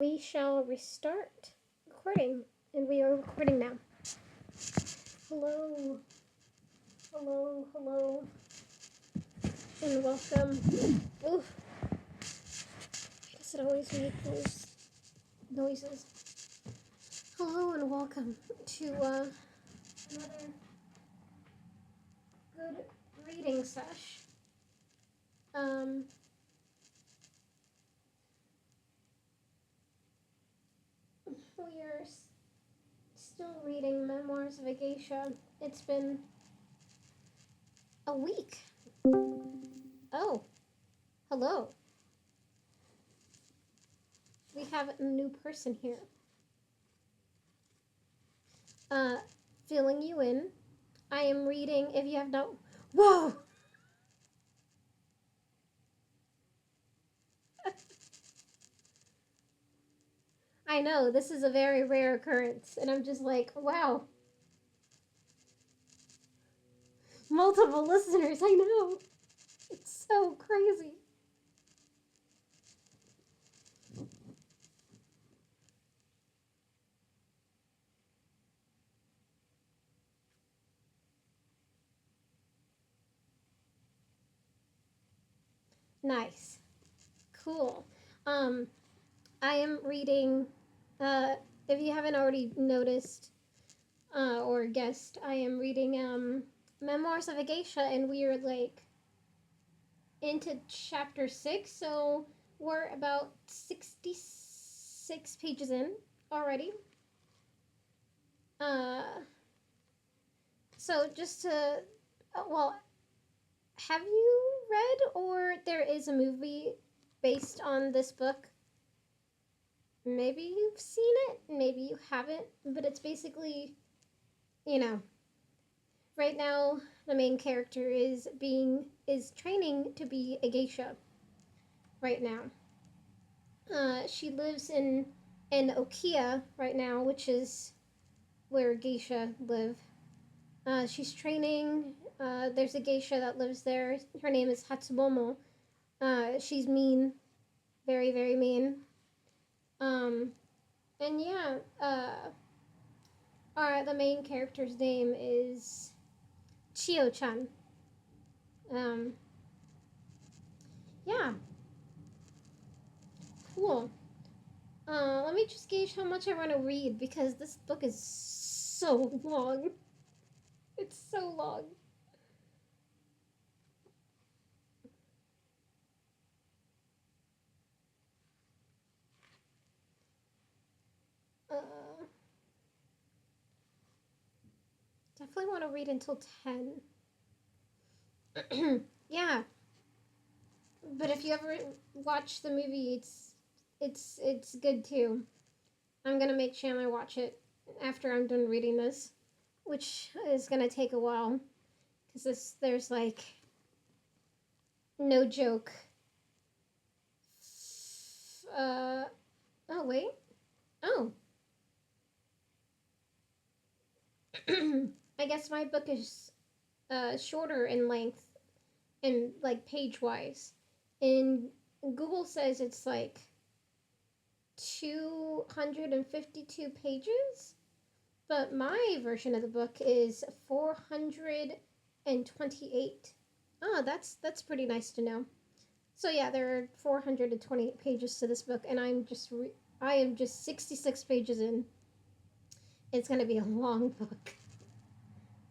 we shall restart recording. And we are recording now. Hello. Hello, hello. And welcome. Oof. I guess it always makes those noises. Hello and welcome to another good reading sesh. We are still reading Memoirs of a Geisha. It's been a week. Oh, hello. We have a new person here. Filling you in. I am reading, if you have not... Whoa! I know, this is a very rare occurrence, and I'm just like, wow. Multiple listeners, I know. It's so crazy. Nice. Cool. I am reading, if you haven't already noticed, or guessed, I am reading, Memoirs of a Geisha, and we are, like, into chapter 6, so we're about 66 pages in already. So just to, well, have you read, or there is a movie based on this book? Maybe you've seen it, maybe you haven't, but it's basically, right now the main character is training to be a geisha right now. She lives in Okia right now, which is where geisha live. She's training. There's a geisha that lives there. Her name is Hatsumomo. She's mean, very, very mean. And yeah, the main character's name is Chio-chan. Yeah. Cool. Let me just gauge how much I want to read, because this book is so long. It's so long. Definitely want to read until 10. Yeah. But if you ever watch the movie, it's good too. I'm gonna make Chandler watch it after I'm done reading this, which is gonna take a while, because there's like, no joke. Oh wait. Oh. I guess my book is shorter in length and like page wise. And Google says it's like 252 pages, but my version of the book is 428. Oh, that's pretty nice to know. So yeah, there are 428 pages to this book, and I am just 66 pages in. It's gonna be a long book,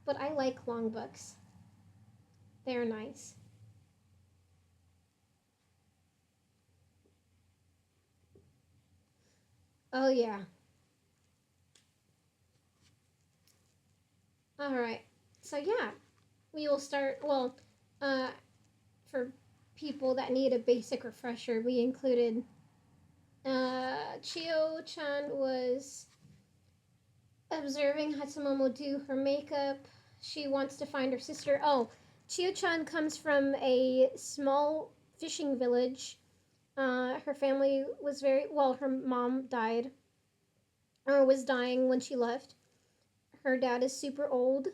but I like long books. They're nice. Oh yeah. All right. So yeah, we will start. Well, for people that need a basic refresher, we included Chio-chan was observing Hatsumomo do her makeup. She wants to find her sister. Oh, Chio-chan comes from a small fishing village. Her family was her mom died, or was dying when she left. Her dad is super old.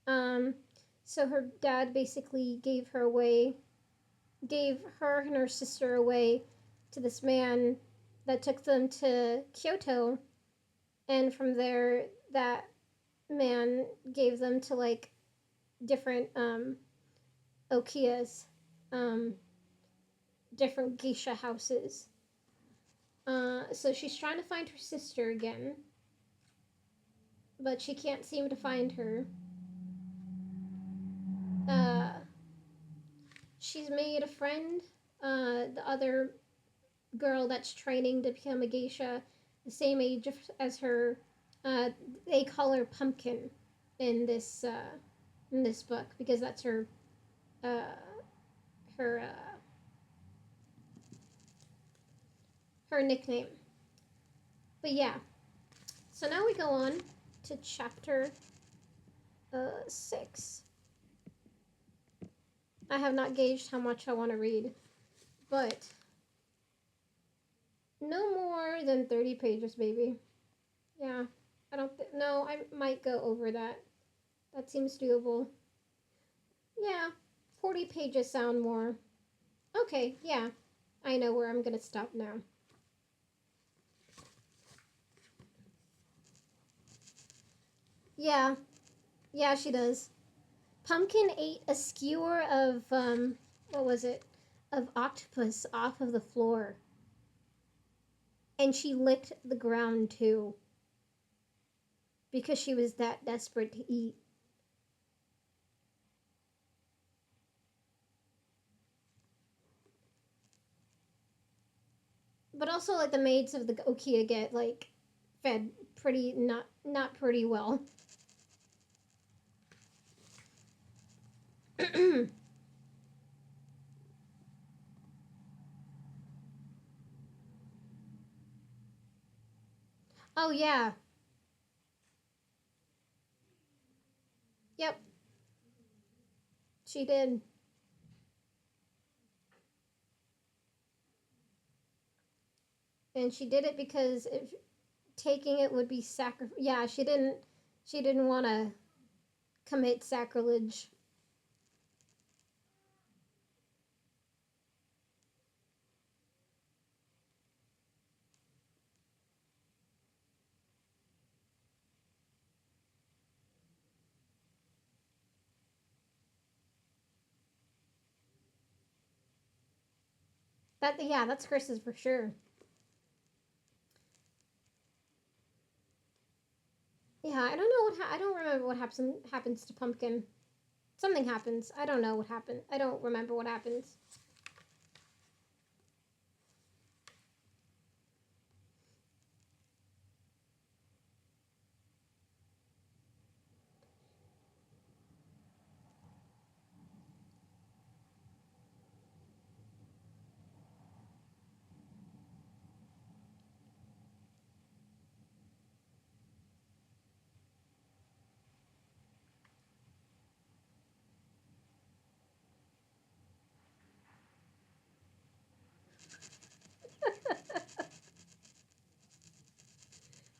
So her dad basically gave her and her sister away to this man that took them to Kyoto, and from there, that man gave them to like different okiyas, um, different geisha houses. So she's trying to find her sister again, but she can't seem to find her. Uh, she's made a friend, the other girl that's training to become a geisha, the same age as her. Uh, they call her Pumpkin in this book because that's uh, her her nickname. But yeah, so now we go on to chapter 6. I have not gauged how much I want to read, but no more than 30 pages, baby. Yeah, I don't no, I might go over that. That seems doable. Yeah, 40 pages sound more. Okay, yeah. I know where I'm gonna stop now. Yeah, yeah, she does. Pumpkin ate a skewer of, what was it? Of octopus off of the floor. And she licked the ground too. Because she was that desperate to eat. But also, like, the maids of the Okia get, like, fed pretty, not pretty well. Oh, yeah. Yep, she did. And she did it because if taking it would be yeah, she didn't want to commit sacrilege. That yeah, that's Chris's for sure. Yeah, I don't know I don't remember what happens to Pumpkin. Something happens. I don't know what happened. I don't remember what happens.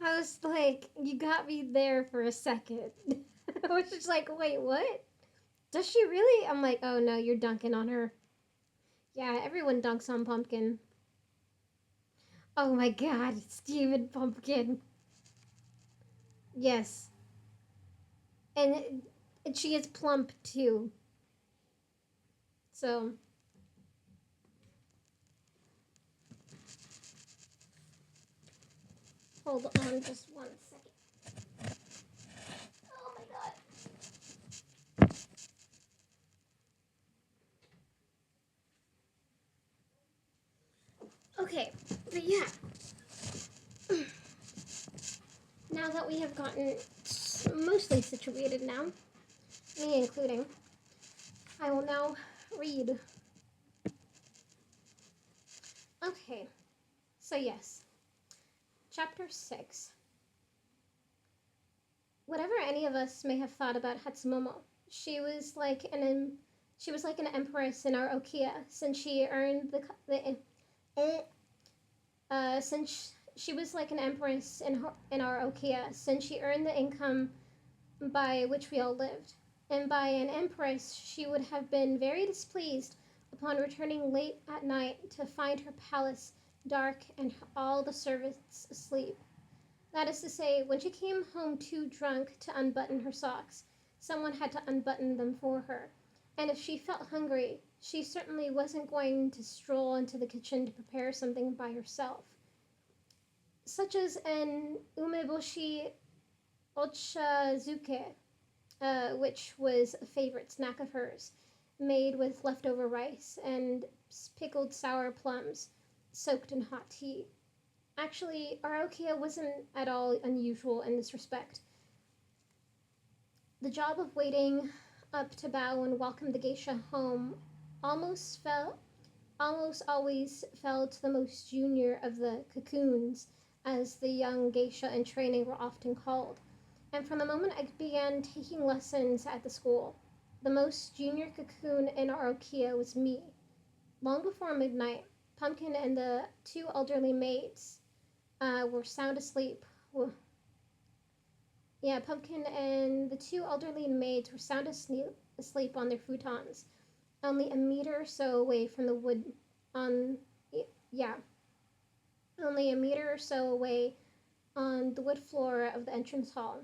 I was like, you got me there for a second. I was just like, wait, what? Does she really? I'm like, oh no, you're dunking on her. Yeah, everyone dunks on Pumpkin. Oh my god, Stephen Pumpkin. Yes. And she is plump too. So, hold on just 1 second. Oh my god. Okay, but yeah. Now that we have gotten mostly situated now, me including, I will now read. Okay, so yes, chapter 6. Whatever any of us may have thought about Hatsumomo, she was like an empress in our Okia since she earned since she was like an empress in our Okia since she earned the income by which we all lived. And by an empress, she would have been very displeased upon returning late at night to find her palace dark, and all the servants asleep. That is to say, when she came home too drunk to unbutton her socks, someone had to unbutton them for her. And if she felt hungry, she certainly wasn't going to stroll into the kitchen to prepare something by herself, such as an umeboshi ochazuke, which was a favorite snack of hers, made with leftover rice and pickled sour plums soaked in hot tea. Actually, Araukia wasn't at all unusual in this respect. The job of waiting up to bow and welcome the geisha home almost fell almost always fell to the most junior of the cocoons, as the young geisha in training were often called. And from the moment I began taking lessons at the school, the most junior cocoon in Arokia was me. Long before midnight, Pumpkin and the two elderly maids were sound asleep. Well, yeah, Pumpkin and the two elderly maids were sound asleep on their futons, only a meter or so away from the wood. On yeah, only a meter or so away on the wood floor of the entrance hall.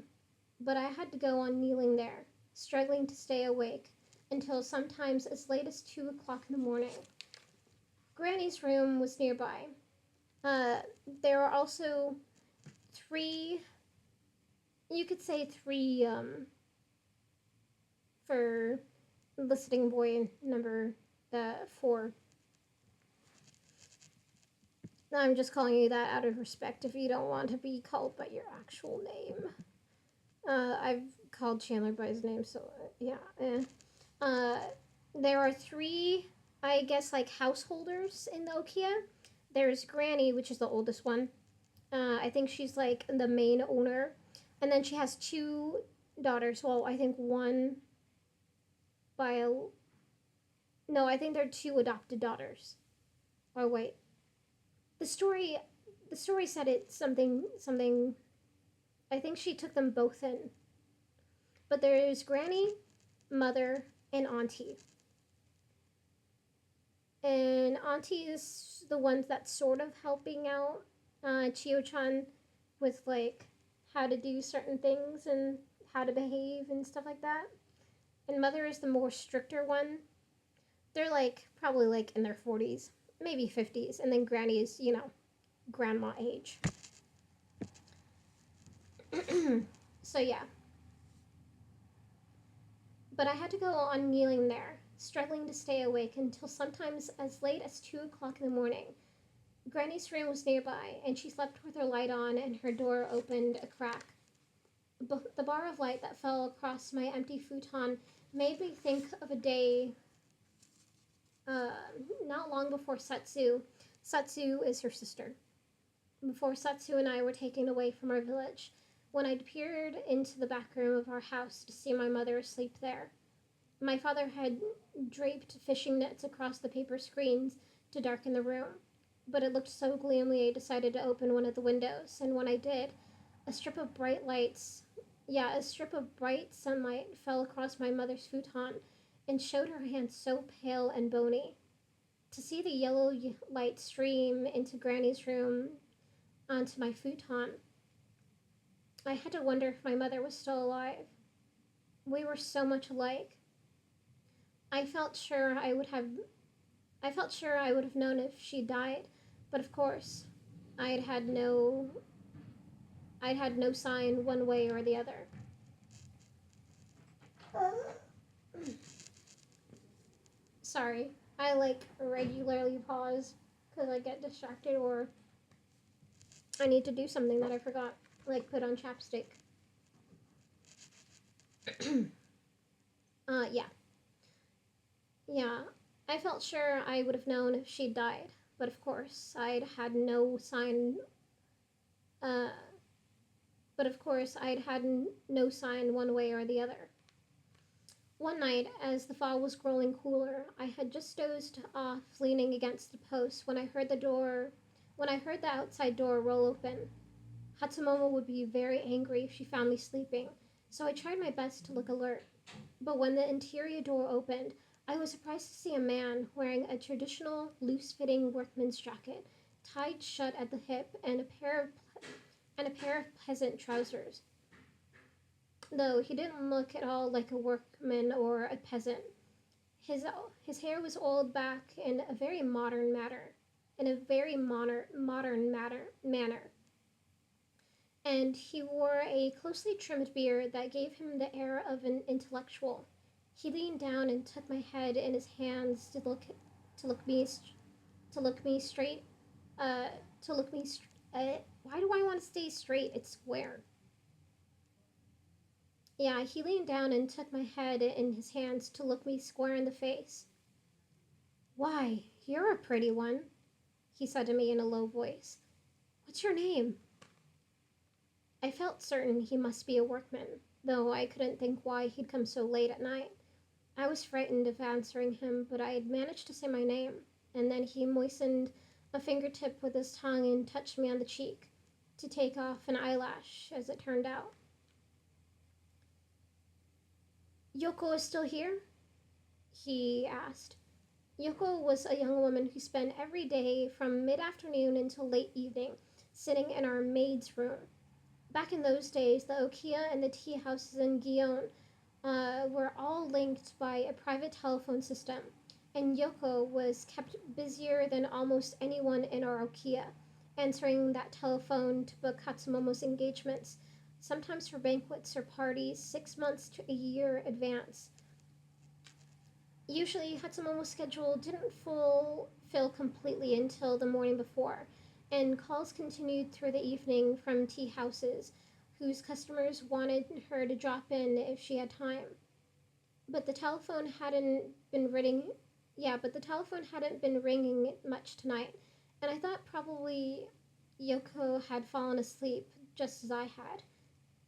But I had to go on kneeling there, struggling to stay awake, until sometimes as late as 2 o'clock in the morning. Granny's room was nearby. Uh, there were also three, you could say three, for listening boy number 4. I'm just calling you that out of respect if you don't want to be called by your actual name. I've called Chandler by his name, so yeah. There are 3, I guess, like householders in the Okia. There's Granny, which is the oldest one. I think she's like the main owner. And then she has 2 daughters. Well, I think one by a. No, I think they're 2 adopted daughters. Oh, wait. The story said it something. I think she took them both in. But there's Granny, Mother, and Auntie. And Auntie is the one that's sort of helping out Chio-chan with like how to do certain things and how to behave and stuff like that. And Mother is the more stricter one. They're like probably like in their 40s, maybe 50s, and then Granny is, grandma age. So yeah. But I had to go on kneeling there, struggling to stay awake until sometimes as late as 2 o'clock in the morning. Granny's room was nearby, and she slept with her light on and her door opened a crack. The bar of light that fell across my empty futon made me think of a day not long before Satsu. Satsu is her sister. Before Satsu and I were taken away from our village, when I'd peered into the back room of our house to see my mother asleep there. My father had draped fishing nets across the paper screens to darken the room, but it looked so gloomy I decided to open one of the windows, and when I did, a strip of bright sunlight fell across my mother's futon and showed her hands so pale and bony. To see the yellow light stream into Granny's room onto my futon, I had to wonder if my mother was still alive. We were so much alike. I felt sure I would have known if she died, but of course, I'd had no sign one way or the other. Sorry, I regularly pause because I get distracted or I need to do something that I forgot, like put on chapstick. Yeah. Yeah, I felt sure I would have known if she'd died, but of course, I'd had no sign one way or the other. One night, as the fall was growing cooler, I had just dozed off leaning against the post when I heard the outside door roll open. Hatsumomo would be very angry if she found me sleeping, so I tried my best to look alert. But when the interior door opened, I was surprised to see a man wearing a traditional, loose-fitting workman's jacket tied shut at the hip, and a pair of peasant trousers. Though he didn't look at all like a workman or a peasant. His his hair was oiled back in a very modern manner, and he wore a closely trimmed beard that gave him the air of an intellectual. He leaned down and took my head in his hands to look me to look me straight uh to look me why do I want to stay straight? It's square. Yeah, he leaned down and took my head in his hands to look me square in the face. Why, you're a pretty one, he said to me in a low voice. What's your name? I felt certain he must be a workman, though I couldn't think why he'd come so late at night. I was frightened of answering him, but I had managed to say my name, and then he moistened a fingertip with his tongue and touched me on the cheek, to take off an eyelash, as it turned out. Yoko is still here? He asked. Yoko was a young woman who spent every day from mid afternoon until late evening sitting in our maid's room. Back in those days, the Okia and the tea houses in Guyon were all linked by a private telephone system, and Yoko was kept busier than almost anyone in our Okia, answering that telephone to book Katsumomo's engagements, sometimes for banquets or parties 6 months to a year advance. Usually, Hatsumomo's schedule didn't fill completely until the morning before, and calls continued through the evening from tea houses, whose customers wanted her to drop in if she had time. But the telephone hadn't been ringing. Yeah, but the telephone hadn't been ringing much tonight, and I thought probably Yoko had fallen asleep just as I had.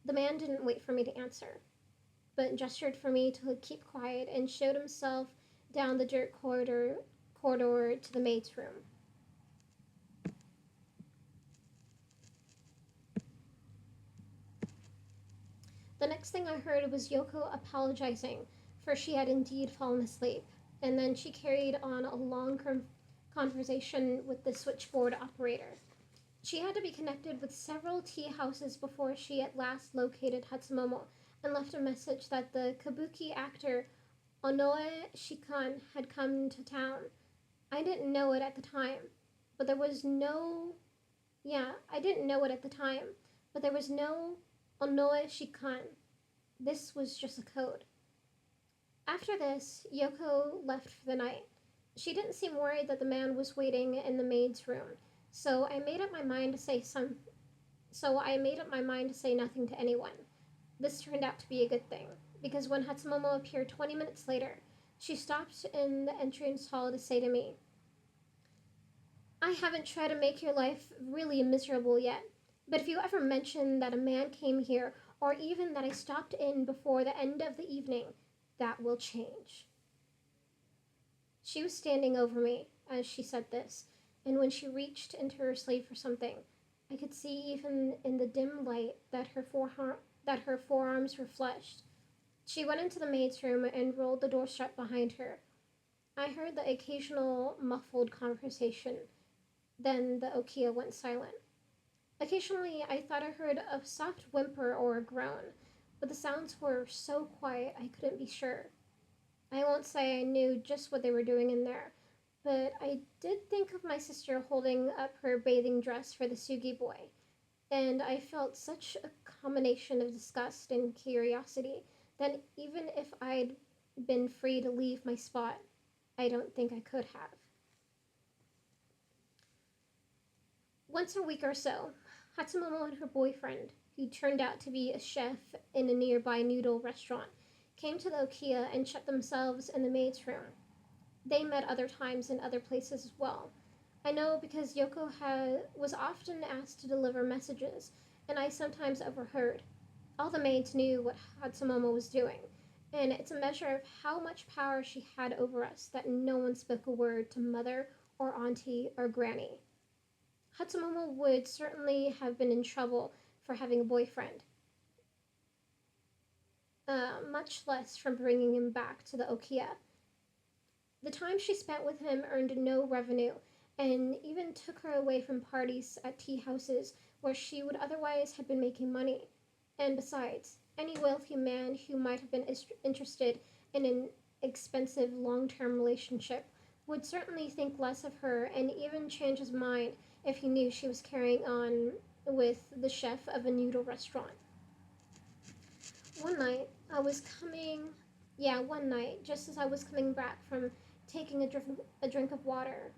The man didn't wait for me to answer, but gestured for me to keep quiet and showed himself down the dirt corridor to the maid's room. The next thing I heard was Yoko apologizing, for she had indeed fallen asleep, and then she carried on a long conversation with the switchboard operator. She had to be connected with several tea houses before she at last located Hatsumomo and left a message that the kabuki actor Onoe Shikan had come to town. I didn't know it at the time, but there was no. Yeah, I didn't know it at the time, but there was no Onoe Shikan. This was just a code. After this, Yoko left for the night. She didn't seem worried that the man was waiting in the maid's room, so I made up my mind to say some. So I made up my mind to say nothing to anyone. This turned out to be a good thing, because when Hatsumomo appeared 20 minutes later, she stopped in the entrance hall to say to me, I haven't tried to make your life really miserable yet, but if you ever mention that a man came here, or even that I stopped in before the end of the evening, that will change. She was standing over me as she said this, and when she reached into her sleeve for something, I could see even in the dim light that her forearms were flushed. She went into the maid's room and rolled the door shut behind her. I heard the occasional muffled conversation. Then the Okia went silent. Occasionally, I thought I heard a soft whimper or a groan, but the sounds were so quiet I couldn't be sure. I won't say I knew just what they were doing in there, but I did think of my sister holding up her bathing dress for the Sugi boy, and I felt such a combination of disgust and curiosity that even if I'd been free to leave my spot, I don't think I could have. Once a week or so, Hatsumomo and her boyfriend, who turned out to be a chef in a nearby noodle restaurant, came to the Okia and shut themselves in the maid's room. They met other times in other places as well. I know because was often asked to deliver messages, and I sometimes overheard. All the maids knew what Hatsumomo was doing, and it's a measure of how much power she had over us that no one spoke a word to mother or auntie or granny. Hatsumomo would certainly have been in trouble for having a boyfriend, much less from bringing him back to the Okia. The time she spent with him earned no revenue, and even took her away from parties at tea houses where she would otherwise have been making money. And besides, any wealthy man who might have been interested in an expensive long term relationship would certainly think less of her and even change his mind if he knew she was carrying on with the chef of a noodle restaurant. One night, I was coming, one night, just as I was coming back from taking a drink of water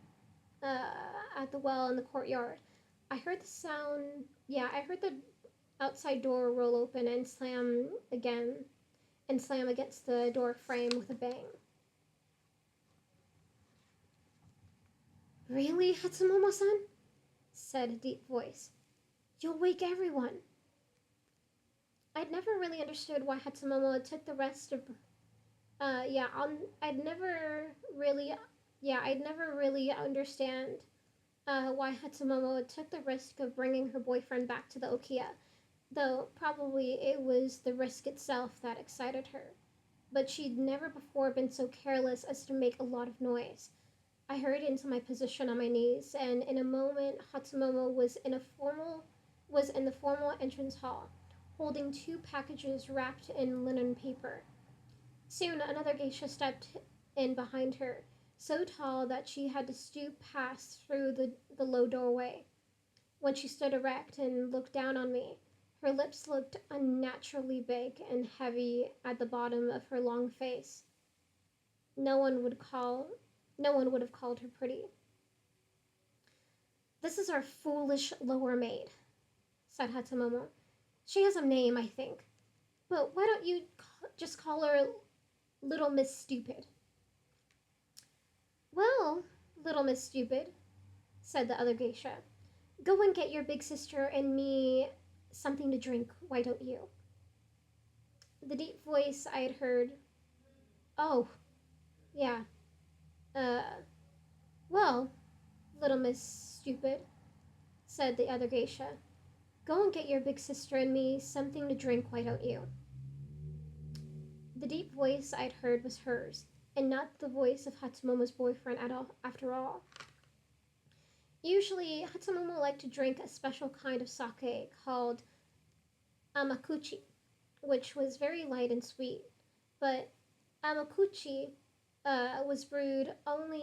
at the well in the courtyard, I heard the sound, I heard the outside door roll open and slam against the door frame with a bang. Really, Hatsumomo-san? Said a deep voice. You'll wake everyone. I'd never really understood why Hatsumomo took the rest of I'd never really I'd never really understand why Hatsumomo took the risk of bringing her boyfriend back to the Okia, though probably it was the risk itself that excited her. But she'd never before been so careless as to make a lot of noise. I hurried into my position on my knees, and in a moment Hatsumomo was in the formal entrance hall, holding two packages wrapped in linen paper. Soon another geisha stepped in behind her, so tall that she had to stoop past through the low doorway. When she stood erect and looked down on me, her lips looked unnaturally big and heavy at the bottom of her long face. No one would call no one would have called her pretty. This is our foolish lower maid, said Hatsumomo. She has a name, I think. But why don't you just call her Little Miss Stupid? Well, Little Miss Stupid, said the other geisha, go and get your big sister and me something to drink, why don't you? The deep voice I had heard, oh, yeah, uh, well, Little Miss Stupid, said the other geisha, go and get your big sister and me something to drink, why don't you? The deep voice I'd heard was hers, and not the voice of Hatsumomo's boyfriend at all, after all. Usually, Hatsumomo liked to drink a special kind of sake called amakuchi, which was very light and sweet. But amakuchi was brewed only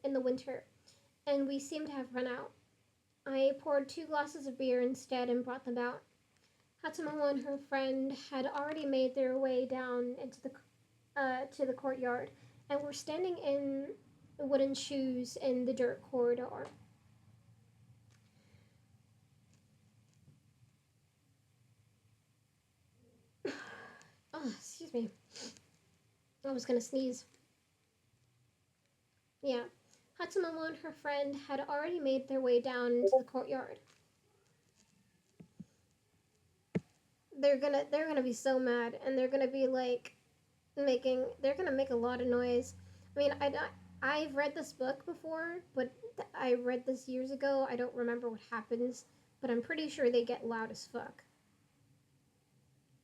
in the winter, and we seemed to have run out. I poured 2 glasses of beer instead and brought them out. Hatsumomo and her friend had already made their way down into the to the courtyard, and were standing in wooden shoes in the dirt corridor. Oh, excuse me. I was gonna sneeze. Yeah. Hatsumomo and her friend had already made their way down into the courtyard. They're gonna be so mad, and they're gonna be like they're gonna make a lot of noise. I mean, I've read this book before, but I read this years ago. I don't remember what happens, but I'm pretty sure they get loud as fuck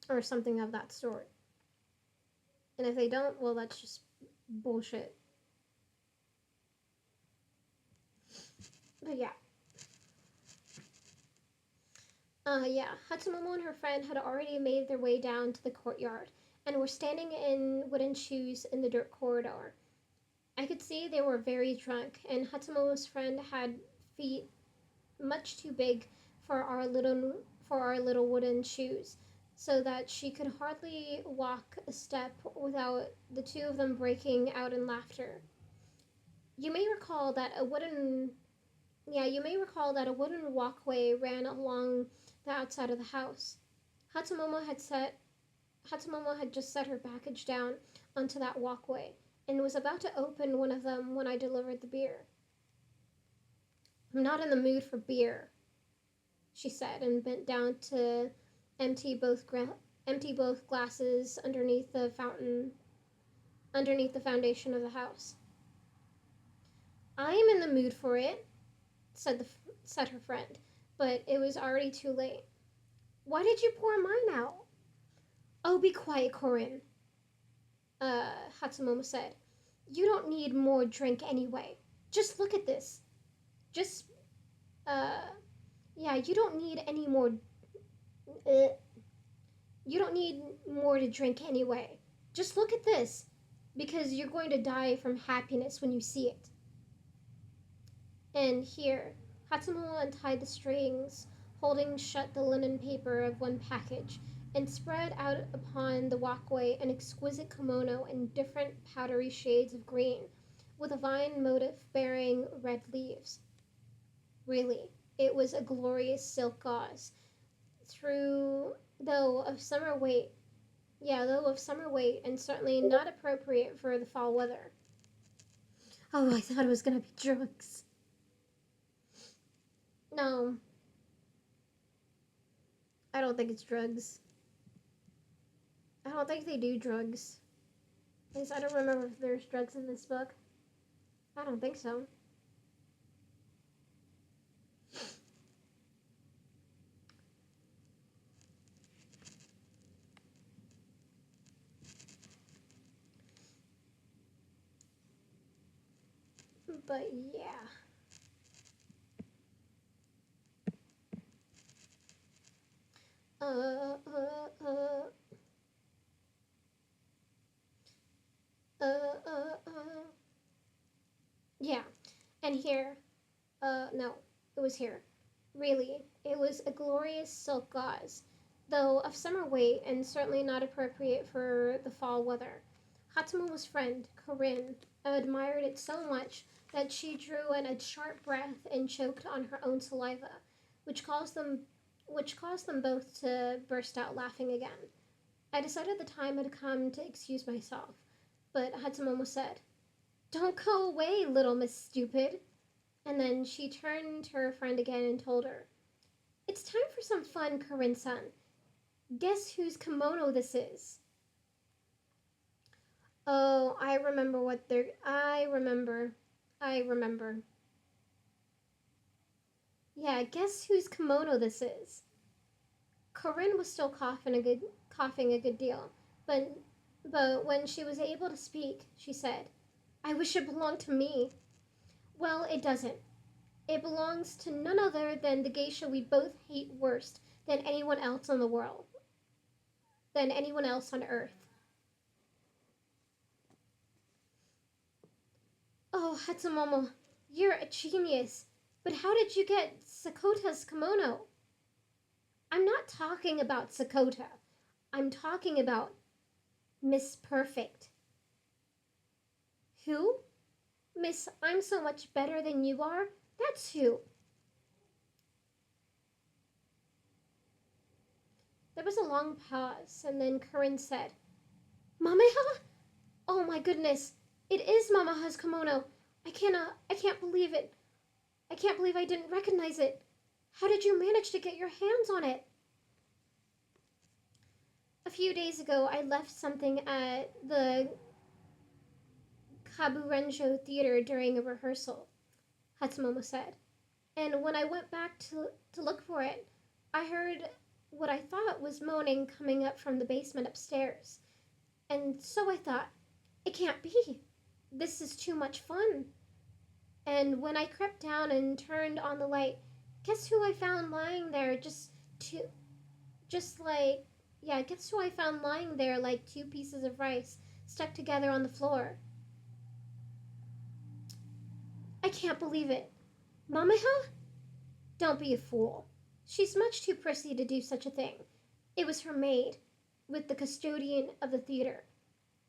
or something of that sort. And if they don't, well, that's just bullshit. But yeah. Hatsumomo and her friend had already made their way down to the courtyard and were standing in wooden shoes in the dirt corridor. I could see they were very drunk, and Hatsumomo's friend had feet much too big for our little wooden shoes, so that she could hardly walk a step without the two of them breaking out in laughter. You may recall that a wooden you may recall that a wooden walkway ran along the outside of the house. Hatsumomo had set Hatsumomo had just set her package down onto that walkway and was about to open one of them when I delivered the beer. I'm not in the mood for beer, she said, and bent down to empty empty both glasses underneath the foundation of the house. I am in the mood for it, said her friend, but it was already too late. Why did you pour mine out? Oh, be quiet, Corinne, Hatsumomo said. You don't need more drink anyway. Just look at this. Just, uh, yeah, you don't need any more, uh, you don't need more to drink anyway. Just look at this, because you're going to die from happiness when you see it. And here, Hatsumo untied the strings, holding shut the linen paper of one package, and spread out upon the walkway an exquisite kimono in different powdery shades of green, with a vine motif bearing red leaves. Really, it was a glorious silk gauze, through though of summer weight. Yeah, though of summer weight, and certainly not appropriate for the fall weather. Oh, I thought it was gonna be drugs. No, I don't think it's drugs. I don't think they do drugs. At least I don't remember if there's drugs in this book. I don't think so. But yeah. Uh, uh, uh, uh. Yeah. And here, no, it was here. Really, it was a glorious silk gauze, though of summer weight and certainly not appropriate for the fall weather. Hatsumo's friend, Corinne, admired it so much that she drew in a sharp breath and choked on her own saliva, which caused them both to burst out laughing again. I decided the time had come to excuse myself, but Hatsumomo said, "Don't go away, little Miss Stupid." And then she turned to her friend again and told her, "It's time for some fun, Corinne-san. Guess whose kimono this is?" Oh, I remember what they're. I remember. I remember. Yeah, guess whose kimono this is? Corinne was still coughing a good deal, but when she was able to speak, she said, "I wish it belonged to me." Well, it doesn't. It belongs to none other than the geisha we both hate worst than anyone else on the world, than anyone else on Earth. Oh, Hatsumomo, you're a genius. But how did you get Sakota's kimono? I'm not talking about Sakota. I'm talking about Miss Perfect. Who? Miss, I'm so much better than you are? That's who. There was a long pause, and then Corinne said, "Mameha? Oh my goodness. It is Mamaha's kimono. I can't believe it. I can't believe I didn't recognize it. How did you manage to get your hands on it?" "A few days ago, I left something at the Kaburenjo Theater during a rehearsal," Hatsumomo said. "And when I went back to look for it, I heard what I thought was moaning coming up from the basement upstairs. And so I thought, it can't be. This is too much fun. And when I crept down and turned on the light, guess who I found lying there to just like yeah, guess who I found lying there like two pieces of rice stuck together on the floor. I can't believe it. Mamaha? Don't be a fool. She's much too prissy to do such a thing. It was her maid, with the custodian of the theater.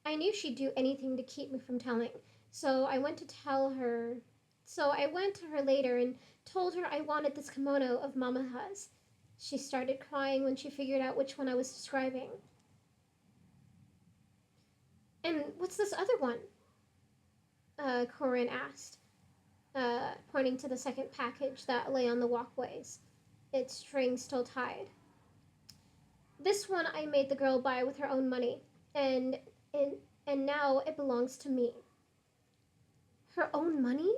I knew she'd do anything to keep me from telling, so I went to tell her. So I went to her later and told her I wanted this kimono of Mamaha's. She started crying when she figured out which one I was describing. And what's this other one? Corinne asked, pointing to the second package that lay on the walkways, its string still tied. "This one I made the girl buy with her own money, and and and now it belongs to me." "Her own money?"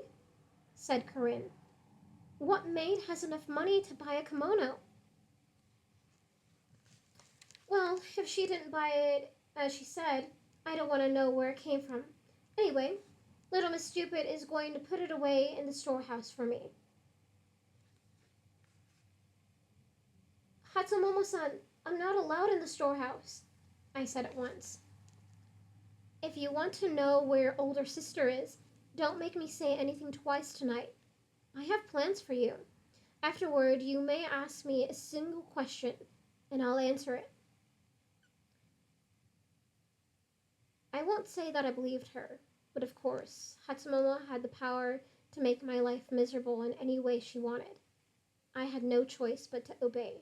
said Corinne. "What maid has enough money to buy a kimono?" "Well, if she didn't buy it, as she said, I don't want to know where it came from. Anyway, little Miss Stupid is going to put it away in the storehouse for me." Hatsumomo-san, I'm not allowed in the storehouse, I said at once. If you want to know where your older sister is, don't make me say anything twice tonight. I have plans for you. Afterward, you may ask me a single question, and I'll answer it. I won't say that I believed her, but of course, Hatsumomo had the power to make my life miserable in any way she wanted. I had no choice but to obey.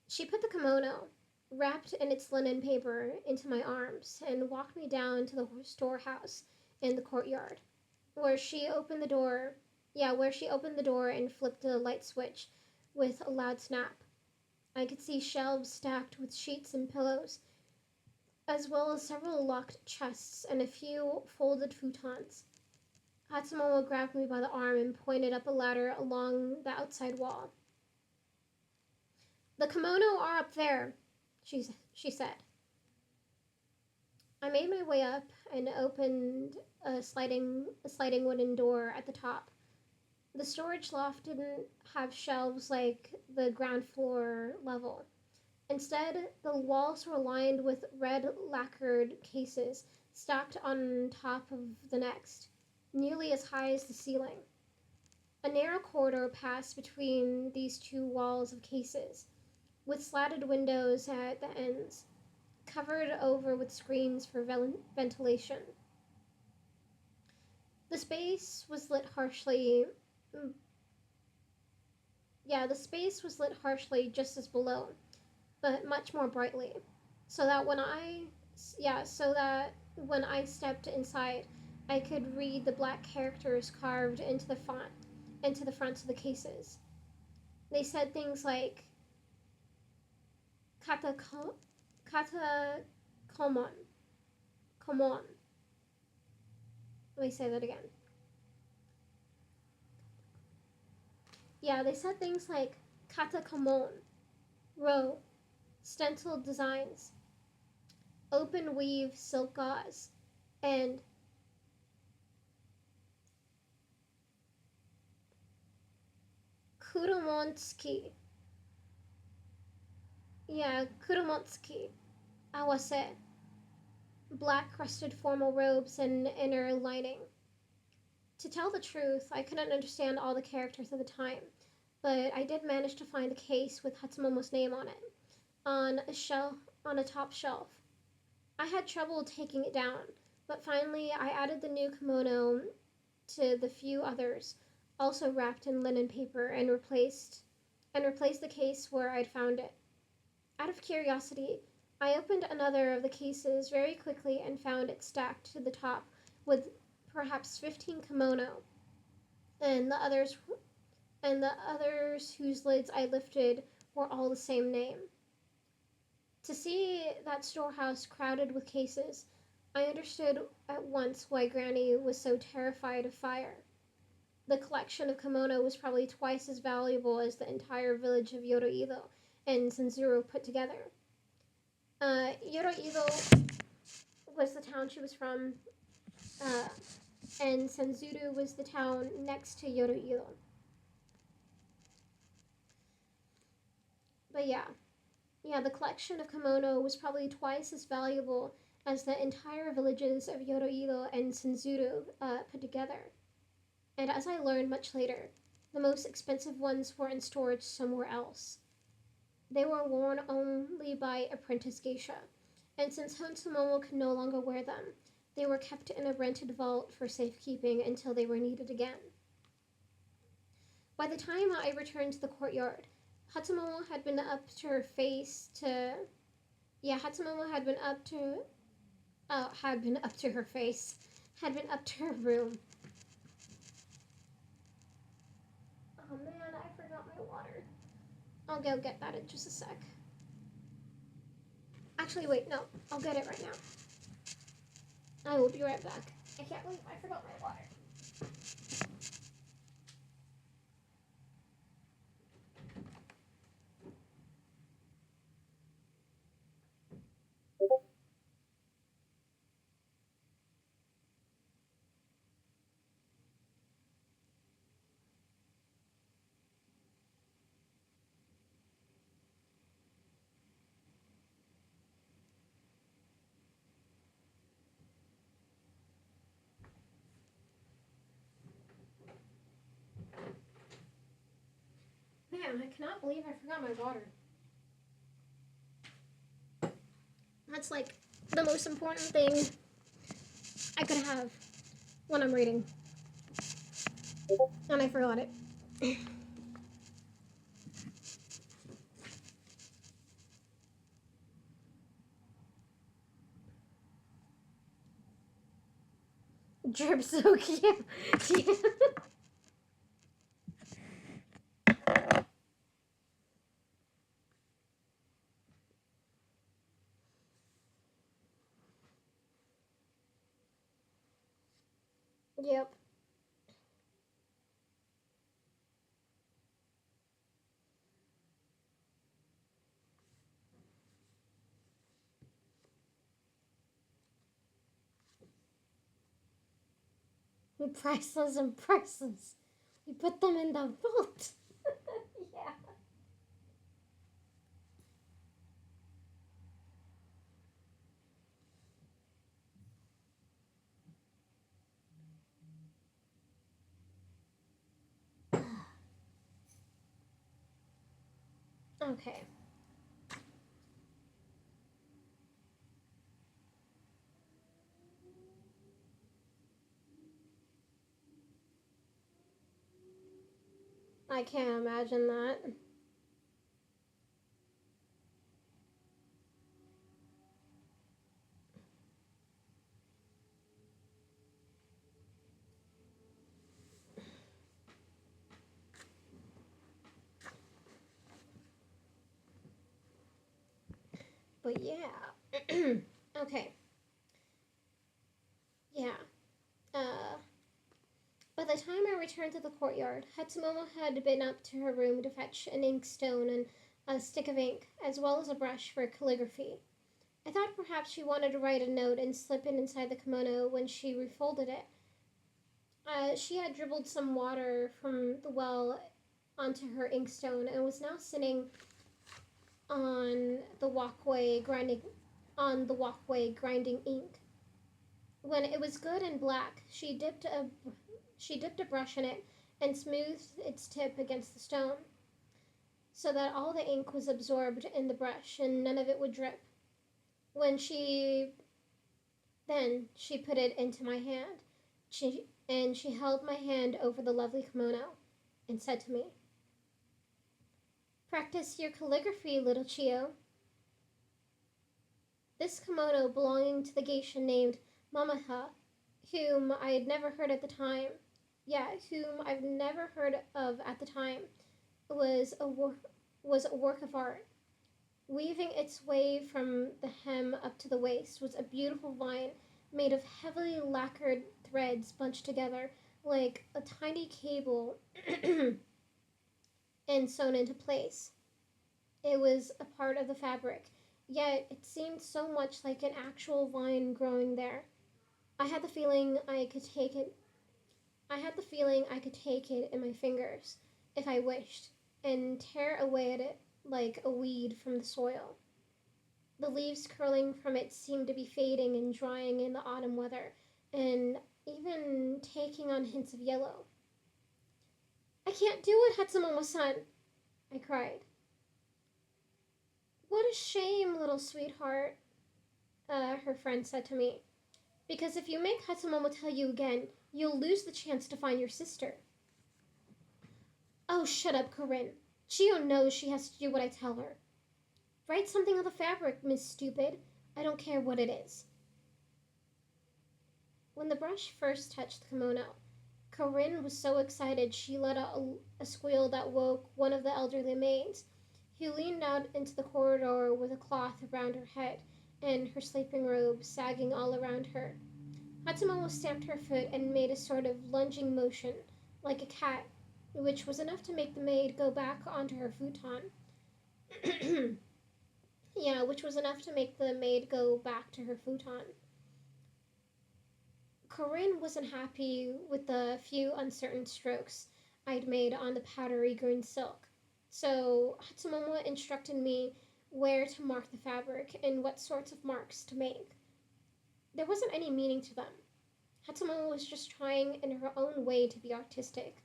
She put the kimono, wrapped in its linen paper, into my arms and walked me down to the storehouse in the courtyard, where she opened the door. Where she opened the door and flipped the light switch with a loud snap. I could see shelves stacked with sheets and pillows, as well as several locked chests and a few folded futons. Hatsumomo grabbed me by the arm and pointed up a ladder along the outside wall. The kimono are up there, she said. I made my way up and opened a sliding wooden door at the top. The storage loft didn't have shelves like the ground floor level. Instead, the walls were lined with red lacquered cases stacked on top of the next, nearly as high as the ceiling. A narrow corridor passed between these two walls of cases, with slatted windows at the ends, covered over with screens for ventilation. The space was lit harshly. The space was lit harshly just as below, but much more brightly, so that when I stepped inside, I could read the black characters carved into the fronts of the cases. They said things like kata komon. Komon. Let me say that again. They said things like kata komon, row, stenciled designs, open weave silk gauze, and kuromotsuki. Kuromotsuki, awase, black crusted formal robes and inner lining. To tell the truth, I couldn't understand all the characters at the time, but I did manage to find a case with Hatsumomo's name on it, on a top shelf. I had trouble taking it down, but finally I added the new kimono to the few others, also wrapped in linen paper, and replaced the case where I'd found it. Out of curiosity, I opened another of the cases very quickly and found it stacked to the top with perhaps 15 kimono, and the others whose lids I lifted were all the same name. To see that storehouse crowded with cases, I understood at once why Granny was so terrified of fire. The collection of kimono was probably twice as valuable as the entire village of Yoroido and Senzuru put together. Yoroido was the town she was from, and Senzuru was the town next to Yoroido. But the collection of kimono was probably twice as valuable as the entire villages of Yoroido and Senzuru put together. And as I learned much later, the most expensive ones were in storage somewhere else. They were worn only by apprentice geisha, and since Hatsumomo could no longer wear them, they were kept in a rented vault for safekeeping until they were needed again. By the time I returned to the courtyard, Hatsumomo had been up to her face to... Hatsumomo had been up to... had been up to her face. Had been up to her room. Oh man, I forgot my water. I'll go get that in just a sec. Actually, wait, no. I'll get it right now. I will be right back. I can't believe I forgot my water. Damn, I cannot believe I forgot my water. That's like the most important thing I could have when I'm reading. And I forgot it. Drip so cute. Yep. Priceless and priceless. We put them in the vault. Yeah. Okay. I can't imagine that. But yeah. Okay. Yeah. Uh, by the time I returned to the courtyard, Hatsumomo had been up to her room to fetch an inkstone and a stick of ink, as well as a brush for calligraphy. I thought perhaps she wanted to write a note and slip it inside the kimono when she refolded it. She had dribbled some water from the well onto her inkstone and was now sitting on the walkway grinding ink. When it was good and black, she dipped a brush in it and smoothed its tip against the stone so that all the ink was absorbed in the brush and none of it would drip. When she Then she put it into my hand. She held my hand over the lovely kimono and said to me, "Practice your calligraphy, little Chio." This kimono belonging to the geisha named Mamaha, whom I had never heard at the time, whom I've never heard of at the time, was a work of art. Weaving its way from the hem up to the waist was a beautiful vine made of heavily lacquered threads bunched together like a tiny cable and sewn into place. It was a part of the fabric, yet it seemed so much like an actual vine growing there. I had the feeling I could take it. I had the feeling I could take it in my fingers, if I wished, and tear away at it like a weed from the soil. The leaves curling from it seemed to be fading and drying in the autumn weather, and even taking on hints of yellow. "I can't do it, Hatsumomo-san," I cried. "What a shame, little sweetheart," her friend said to me. "Because if you make Hatsumomo tell you again, you'll lose the chance to find your sister." "Oh, shut up, Corinne. Chio knows she has to do what I tell her. Write something on the fabric, Miss Stupid. I don't care what it is." When the brush first touched the kimono, Corinne was so excited she let out a squeal that woke one of the elderly maids, who leaned out into the corridor with a cloth around her head and her sleeping robe sagging all around her. Hatsumomo stamped her foot and made a sort of lunging motion, like a cat, which was enough to make the maid go back onto her futon. Yeah, which was enough to make the maid go back to her futon. Corinne wasn't happy with the few uncertain strokes I'd made on the powdery green silk, so Hatsumomo instructed me where to mark the fabric and what sorts of marks to make. There wasn't any meaning to them. Hatsumomo was just trying in her own way to be artistic.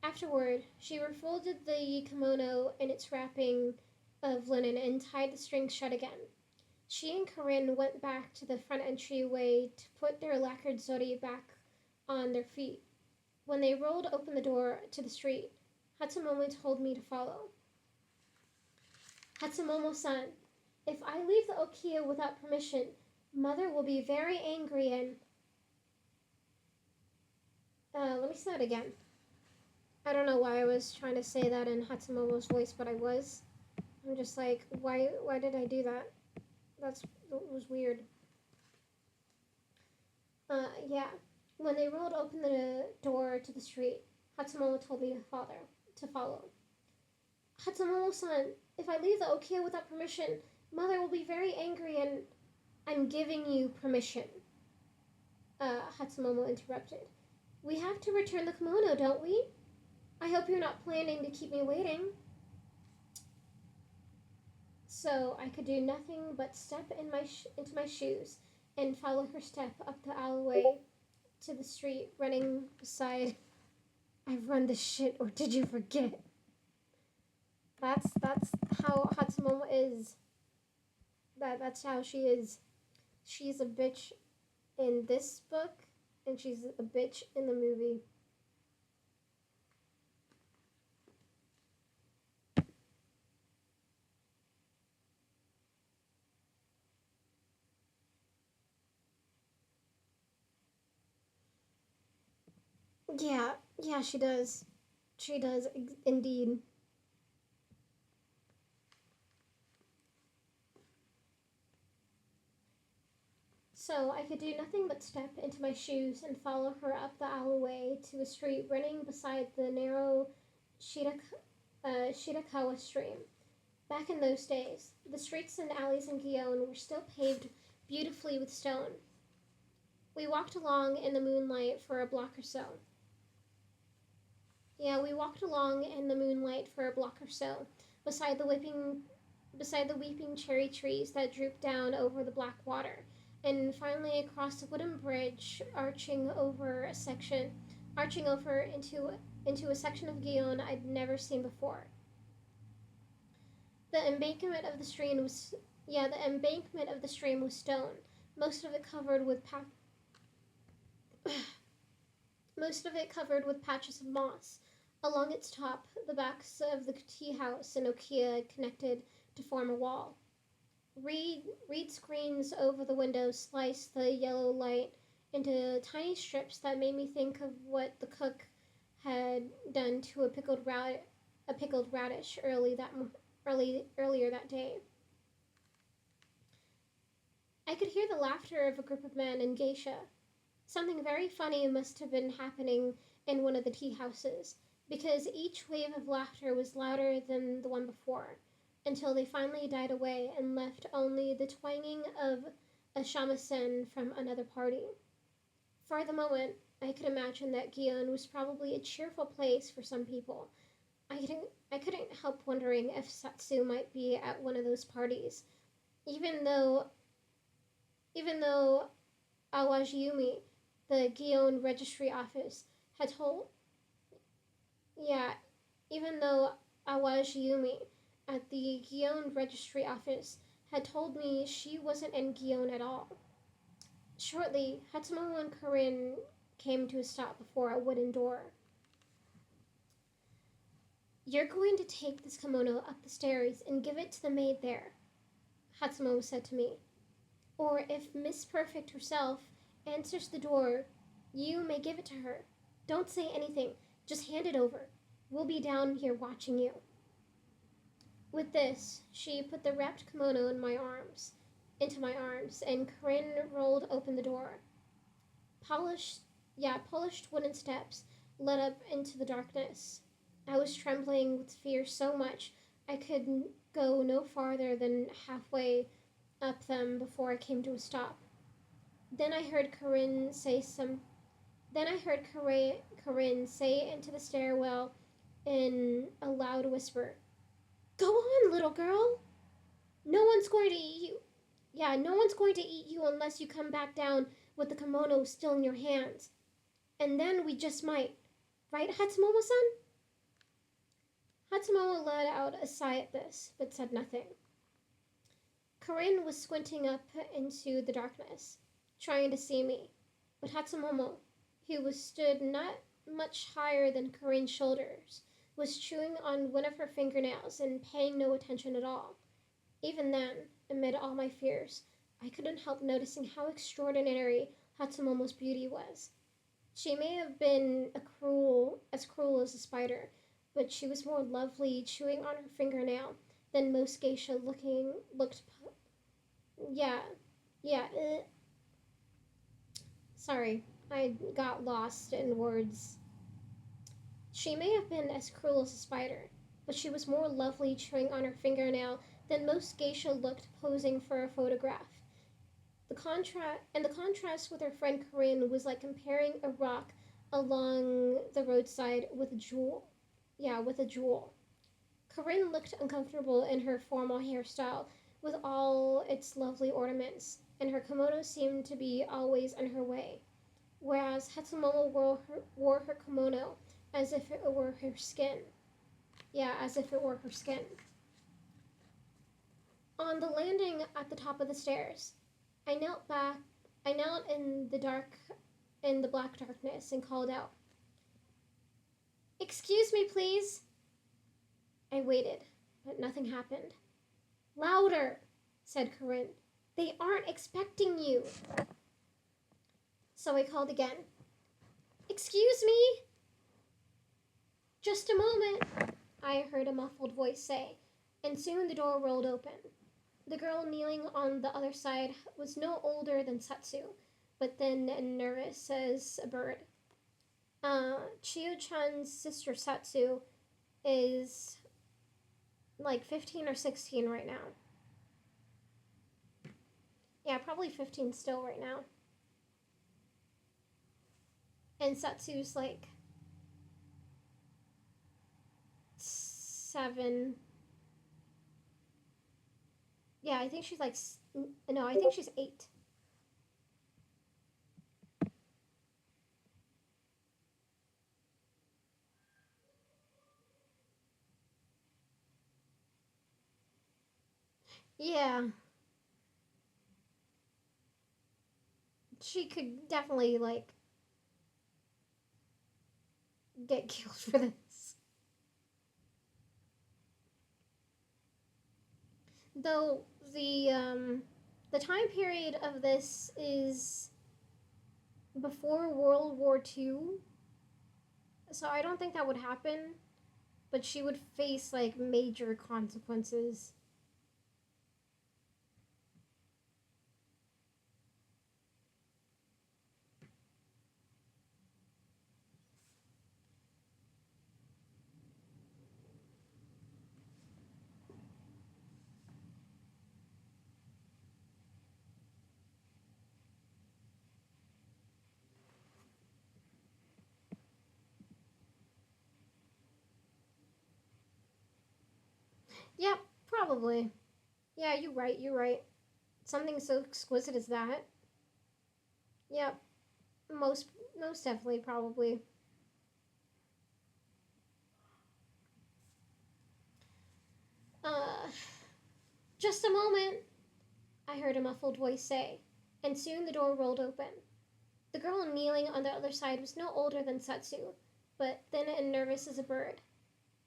Afterward, she refolded the kimono in its wrapping of linen and tied the strings shut again. She and Corinne went back to the front entryway to put their lacquered zori back on their feet. When they rolled open the door to the street, Hatsumomo told me to follow. Hatsumomo-san, if I leave the Okia without permission, Mother will be very angry and... let me say that again. I don't know why I was trying to say that in Hatsumomo's voice, but I was. I'm just like, why did I do that? That was weird. Yeah. When they rolled open the door to the street, Hatsumomo told me to follow. Hatsumomo-san, if I leave the Okia without permission, Mother will be very angry and... I'm giving you permission, Hatsumomo interrupted. We have to return the kimono, don't we? I hope you're not planning to keep me waiting. So I could do nothing but step into my shoes and follow her step up the alleyway to the street, running beside... I've run this shit, or did you forget? That's how Hatsumomo is. That's how she is. She's a bitch in this book, and she's a bitch in the movie. Yeah, she does. She does, indeed. So I could do nothing but step into my shoes and follow her up the alleyway to a street running beside the narrow Shirakawa stream. Back in those days, the streets and alleys in Gion were still paved beautifully with stone. We walked along in the moonlight for a block or so. We walked along in the moonlight for a block or so, beside the weeping cherry trees that drooped down over the black water, and finally across a wooden bridge arching over into a section of Gion I'd never seen before. The embankment of the stream was stone, most of it covered with patches of moss. Along its top, the backs of the tea house and Okia connected to form a wall. Reed screens over the windows sliced the yellow light into tiny strips that made me think of what the cook had done to a pickled radish earlier that day. I could hear the laughter of a group of men in Geisha. Something very funny must have been happening in one of the tea houses, because each wave of laughter was louder than the one before, until they finally died away and left only the twanging of a shamisen from another party. For the moment, I could imagine that Gion was probably a cheerful place for some people. I couldn't help wondering if Satsu might be at one of those parties, even though Awajiumi, the Gion registry office, had told... Yeah, even though Awajiumi at the Gion registry office had told me she wasn't in Gion at all. Shortly, Hatsumomo and Corinne came to a stop before a wooden door. You're going to take this kimono up the stairs and give it to the maid there, Hatsumomo said to me. Or if Miss Perfect herself answers the door, you may give it to her. Don't say anything. Just hand it over. We'll be down here watching you. With this, she put the wrapped kimono into my arms, and Corinne rolled open the door. Polished wooden steps led up into the darkness. I was trembling with fear so much I could go no farther than halfway up them before I came to a stop. Then I heard Corinne say into the stairwell in a loud whisper, "Go on, little girl. No one's going to eat you. Yeah, no one's going to eat you unless you come back down with the kimono still in your hands. And then we just might. Right, Hatsumomo-san?" Hatsumomo let out a sigh at this, but said nothing. Corinne was squinting up into the darkness, trying to see me, but Hatsumomo, who was stood not much higher than Corinne's shoulders, was chewing on one of her fingernails and paying no attention at all. Even then, amid all my fears, I couldn't help noticing how extraordinary Hatsumomo's beauty was. She may have been as cruel as a spider, but she was more lovely chewing on her fingernail than most geisha looked. Yeah, yeah. Sorry, I got lost in words. She may have been as cruel as a spider, but she was more lovely chewing on her fingernail than most geisha looked posing for a photograph. The contrast with her friend Corinne was like comparing a rock along the roadside with a jewel. Yeah, with a jewel. Corinne looked uncomfortable in her formal hairstyle with all its lovely ornaments, and her kimono seemed to be always in her way, whereas Hatsumomo wore her kimono as if it were her skin. Yeah, as if it were her skin. On the landing at the top of the stairs, I knelt back. I knelt in the black darkness, and called out, "Excuse me, please." I waited, but nothing happened. "Louder," said Corinne. "They aren't expecting you." So I called again. "Excuse me." "Just a moment," I heard a muffled voice say, and soon the door rolled open. The girl kneeling on the other side was no older than Satsu, but thin and nervous as a bird. Chiyo-chan's sister Satsu is like 15 or 16 right now. Yeah, probably 15 still right now. And Satsu's like 7. Yeah, I think she's like, no, I think she's 8. Yeah, she could definitely like get killed for this. Though the time period of this is before World War II, so I don't think that would happen. But she would face like major consequences. Yep, probably. Yeah, you're right. You're right. Something so exquisite as that. Yep, most most definitely, probably. Uh, just a moment. I heard a muffled voice say, and soon the door rolled open. The girl kneeling on the other side was no older than Satsu, but thin and nervous as a bird.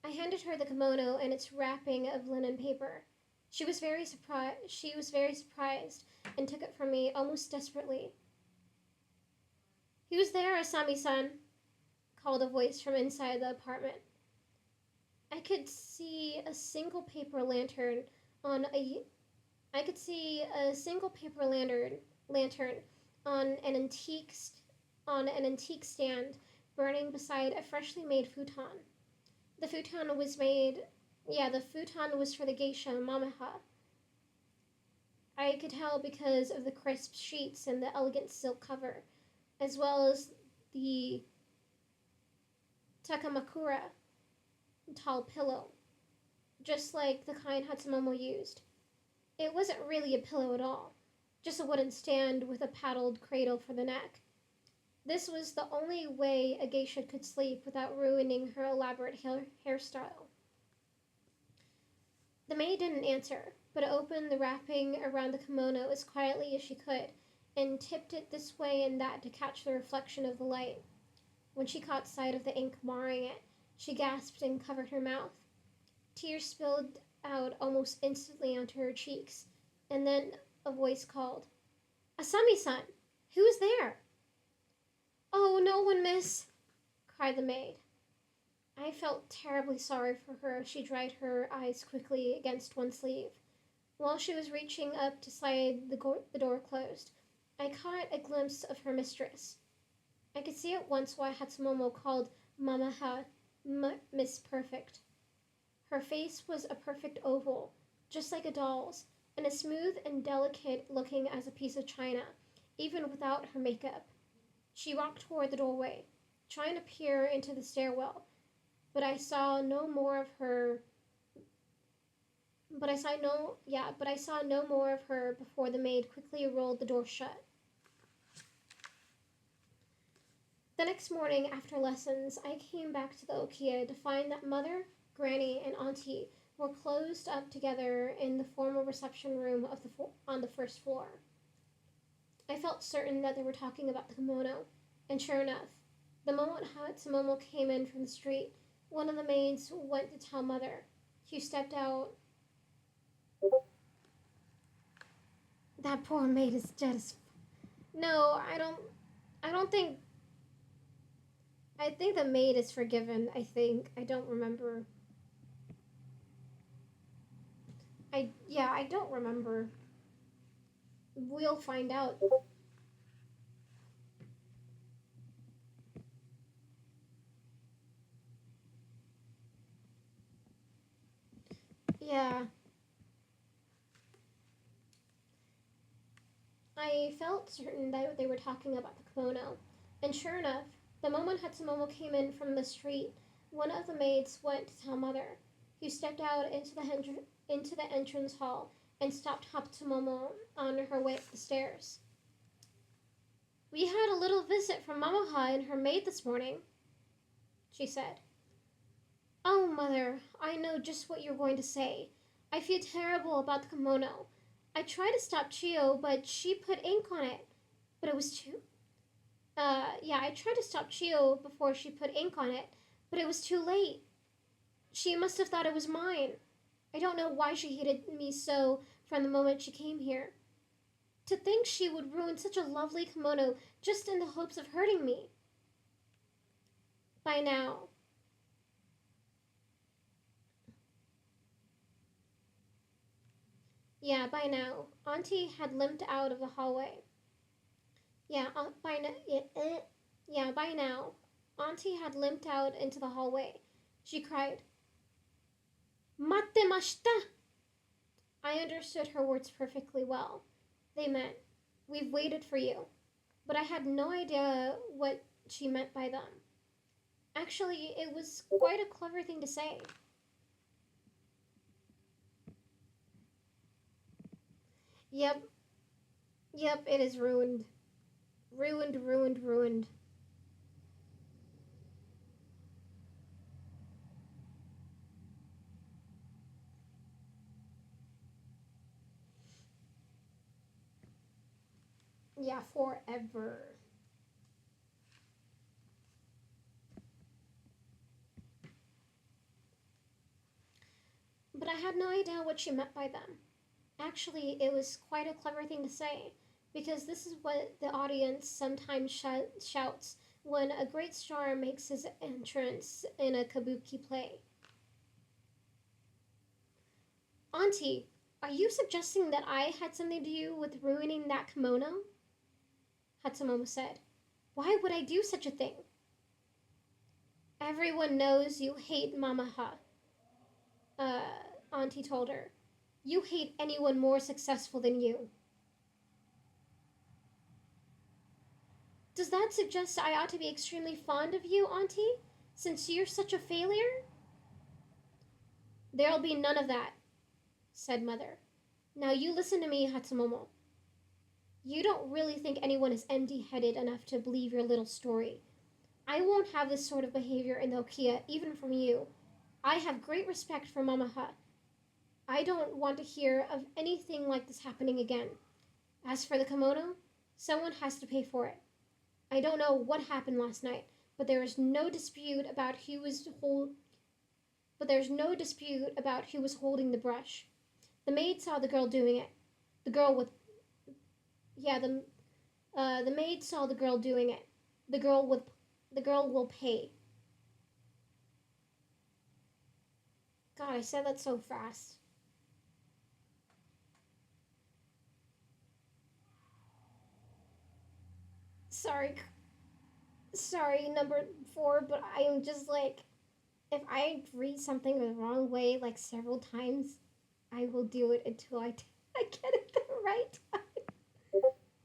I handed her the kimono and its wrapping of linen paper. She was very surprised. And took it from me almost desperately. "Who's there, Asami-san?" called a voice from inside the apartment. I could see a single paper lantern on a I could see a single paper lantern on an antique stand burning beside a freshly made futon. The futon was made the futon was for the geisha Mamaha. I could tell because of the crisp sheets and the elegant silk cover, as well as the takamakura, tall pillow, just like the kind Hatsumomo used. It wasn't really a pillow at all, just a wooden stand with a paddled cradle for the neck. This was the only way a geisha could sleep without ruining her elaborate hairstyle. The maid didn't answer, but opened the wrapping around the kimono as quietly as she could and tipped it this way and that to catch the reflection of the light. When she caught sight of the ink marring it, she gasped and covered her mouth. Tears spilled out almost instantly onto her cheeks, and then a voice called, "Asami-san! Who is there?" "Oh, no one, miss," cried the maid. I felt terribly sorry for her as she dried her eyes quickly against one sleeve. While she was reaching up to slide the door closed, I caught a glimpse of her mistress. I could see at once why Hatsumomo called Mamaha Miss Perfect. Her face was a perfect oval, just like a doll's, and as smooth and delicate looking as a piece of china, even without her makeup. She walked toward the doorway, trying to peer into the stairwell, but I saw no more of her. But I saw no more of her before the maid quickly rolled the door shut. The next morning after lessons, I came back to the Okia to find that Mother, Granny, and Auntie were closed up together in the formal reception room on the first floor. I felt certain that they were talking about the kimono, and sure enough, the moment Hatsumomo came in from the street, one of the maids went to tell Mother. She stepped out. That poor maid is dead as. No, I don't. I don't think. I think the maid is forgiven. I don't remember. I don't remember. We'll find out. Yeah, I felt certain that they were talking about the kimono. And sure enough, the moment Hatsumomo came in from the street, one of the maids went to tell Mother, who stepped out into the entrance hall and stopped Hatsumomo on her way up the stairs. "We had a little visit from Mamaha and her maid this morning," she said. "Oh, Mother, I know just what you're going to say. I feel terrible about the kimono. I tried to stop Chio, but she put ink on it. But it was too. I tried to stop Chio before she put ink on it, but it was too late. She must have thought it was mine. I don't know why she hated me so from the moment she came here. To think she would ruin such a lovely kimono just in the hopes of hurting me. By now, Auntie had limped out of the hallway. Yeah, by now, by now, Auntie had limped out into the hallway. She cried, "Mattemashita!" I understood her words perfectly well. They meant, "We've waited for you." But I had no idea what she meant by them. Actually, it was quite a clever thing to say. Yep, it is ruined. Ruined, ruined, ruined. Yeah, forever. But I had no idea what she meant by them. Actually, it was quite a clever thing to say, because this is what the audience sometimes shouts when a great star makes his entrance in a kabuki play. "Auntie, are you suggesting that I had something to do with ruining that kimono?" Hatsumomo said. "Why would I do such a thing?" "Everyone knows you hate Mamaha," uh, Auntie told her. "You hate anyone more successful than you." "Does that suggest I ought to be extremely fond of you, Auntie, since you're such a failure?" "There'll be none of that," said Mother. "Now you listen to me, Hatsumomo. You don't really think anyone is empty-headed enough to believe your little story. I won't have this sort of behavior in the Okia, even from you. I have great respect for Mamaha. I don't want to hear of anything like this happening again. As for the kimono, someone has to pay for it. I don't know what happened last night, but there is no dispute about who was hold but there's no dispute about who was holding the brush. The maid saw the girl doing it. The girl with yeah, the maid saw the girl doing it. The girl with the girl will pay. God, I said that so fast. Sorry, sorry, number 4, but I am just like, if I read something the wrong way like several times, I will do it until I get it the right time.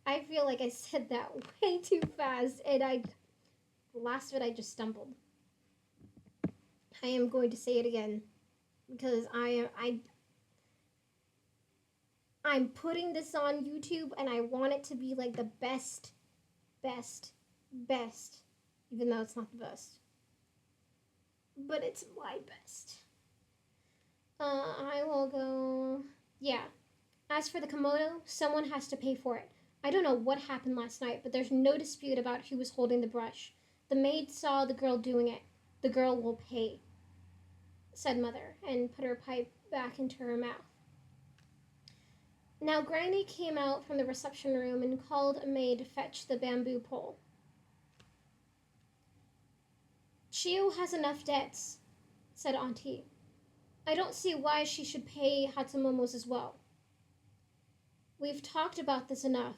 I feel like I said that way too fast, and the last of it I just stumbled. I am going to say it again because I'm putting this on YouTube, and I want it to be like the best, best, best, even though it's not the best. But it's my best. I will go. Yeah. As for the kimono, someone has to pay for it. I don't know what happened last night, but there's no dispute about who was holding the brush. The maid saw the girl doing it. The girl will pay, said Mother, and put her pipe back into her mouth. Now Granny came out from the reception room and called a maid to fetch the bamboo pole. Chio has enough debts, said Auntie. I don't see why she should pay Hatsumomo's as well. We've talked about this enough,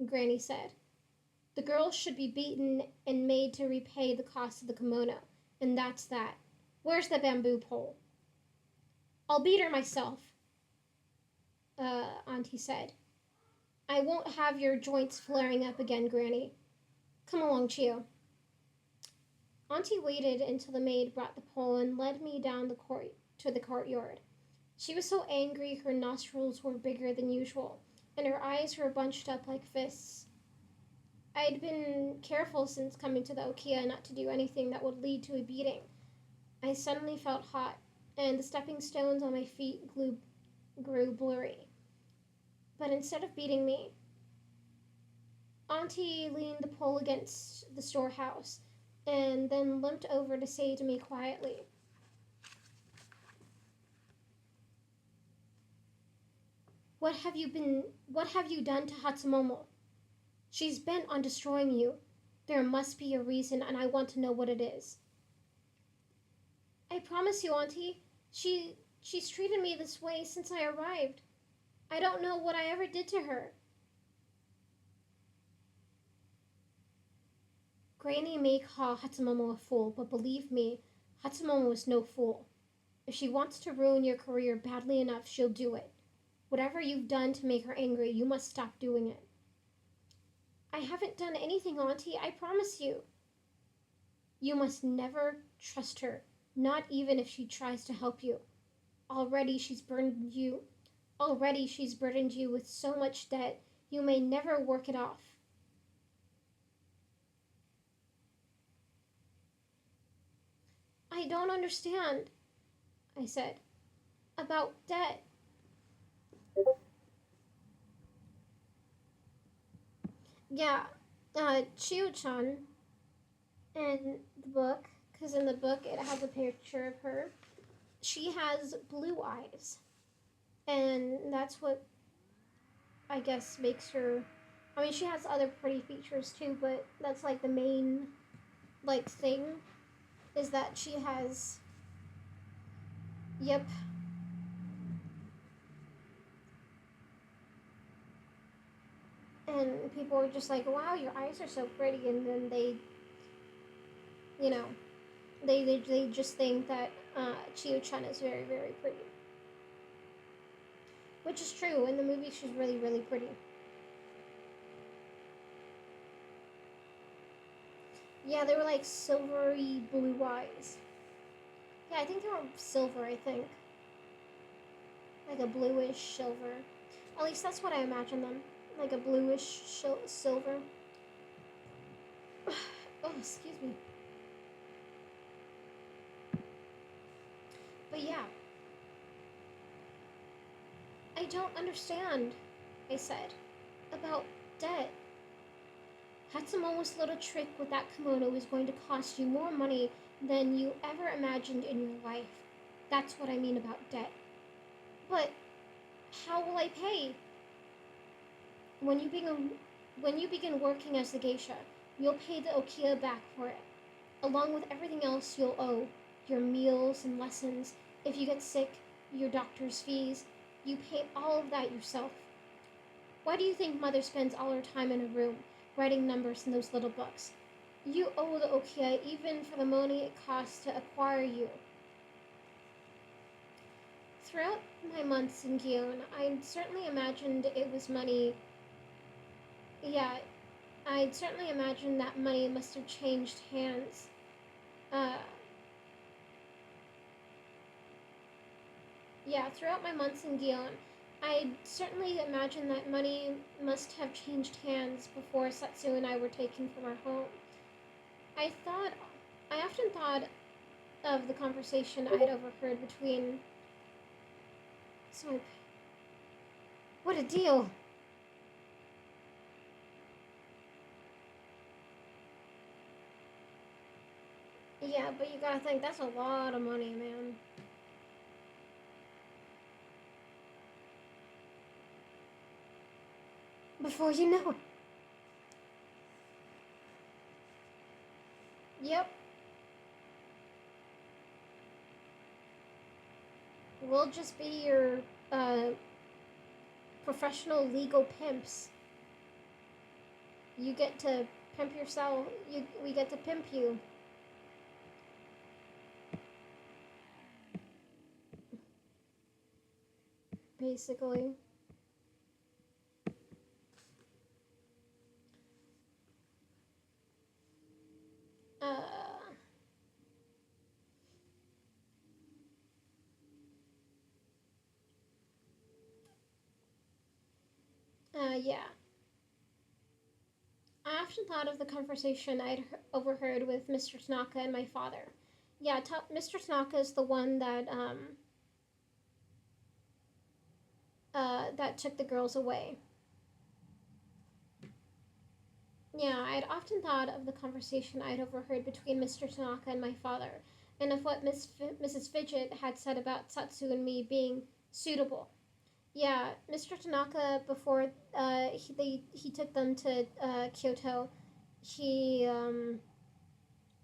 Granny said. The girl should be beaten and made to repay the cost of the kimono, and that's that. Where's the bamboo pole? I'll beat her myself, Auntie said. I won't have your joints flaring up again, Granny. Come along, Chio. Auntie waited until the maid brought the pole and led me down to the courtyard. She was so angry her nostrils were bigger than usual, and her eyes were bunched up like fists. I'd been careful since coming to the Okia not to do anything that would lead to a beating. I suddenly felt hot, and the stepping stones on my feet grew blurry. But instead of beating me, Auntie leaned the pole against the storehouse and then limped over to say to me quietly, What have you done to Hatsumomo? She's bent on destroying you. There must be a reason, and I want to know what it is. I promise you, Auntie, she's treated me this way since I arrived. I don't know what I ever did to her. Granny may call Hatsumomo a fool, but believe me, Hatsumomo is no fool. If she wants to ruin your career badly enough, she'll do it. Whatever you've done to make her angry, you must stop doing it. I haven't done anything, Auntie, I promise you. You must never trust her, not even if she tries to help you. Already she's burdened you with so much debt, you may never work it off. I don't understand, I said. About debt. Yeah, Chio-chan in the book, because in the book it has a picture of her, she has blue eyes. And that's what I guess makes her. I mean, she has other pretty features too, but that's like the main like thing is that she has. Yep. And people are just like, wow, your eyes are so pretty, and then they, you know, they just think that Chio-chan is very, very pretty. Which is true. In the movie, she's really, really pretty. Yeah, they were like silvery blue eyes. Yeah, I think they were silver, I think. Like a bluish silver. At least that's what I imagine them. Like a bluish silver. Oh, excuse me. But yeah. don't understand, I said. About debt. Hatsumomo's little trick with that kimono is going to cost you more money than you ever imagined in your life. That's what I mean about debt. But how will I pay? When you begin when you begin working as the geisha, you'll pay the okia back for it, along with everything else you'll owe, your meals and lessons. If you get sick, your doctor's fees, you pay all of that yourself. Why do you think Mother spends all her time in her room, writing numbers in those little books? You owe the okia even for the money it costs to acquire you. Throughout my months in Gion, I certainly imagined it was money. Yeah, I'd certainly imagined that money must have changed hands. Uh, throughout my months in Gion, I certainly imagined that money must have changed hands before Satsu and I were taken from our home. I thought, I often thought of the conversation I'd overheard between. So, what a deal! Yeah, but you gotta think that's a lot of money, man. Before you know it. Yep, we'll just be your uh, professional legal pimps. You get to pimp yourself. We get to pimp you. Basically. Uh, yeah. I often thought of the conversation I'd overheard with Mr. Tanaka and my father. Yeah, Mr. Tanaka is the one that took the girls away. Yeah, I'd often thought of the conversation I'd overheard between Mr. Tanaka and my father, and of what Mrs. Fidget had said about Satsu and me being suitable. Yeah, Mr. Tanaka, before he took them to Kyoto, he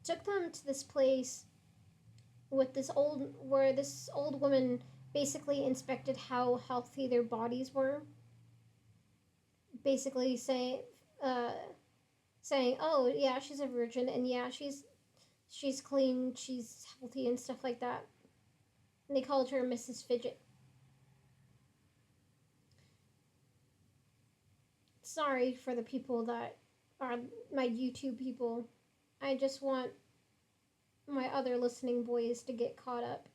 took them to this place with where this old woman basically inspected how healthy their bodies were. Basically uh, saying, oh yeah, she's a virgin, and yeah, she's clean, she's healthy, and stuff like that. And they called her Mrs. Fidget. Sorry for the people that are my YouTube people. I just want my other listening boys to get caught up.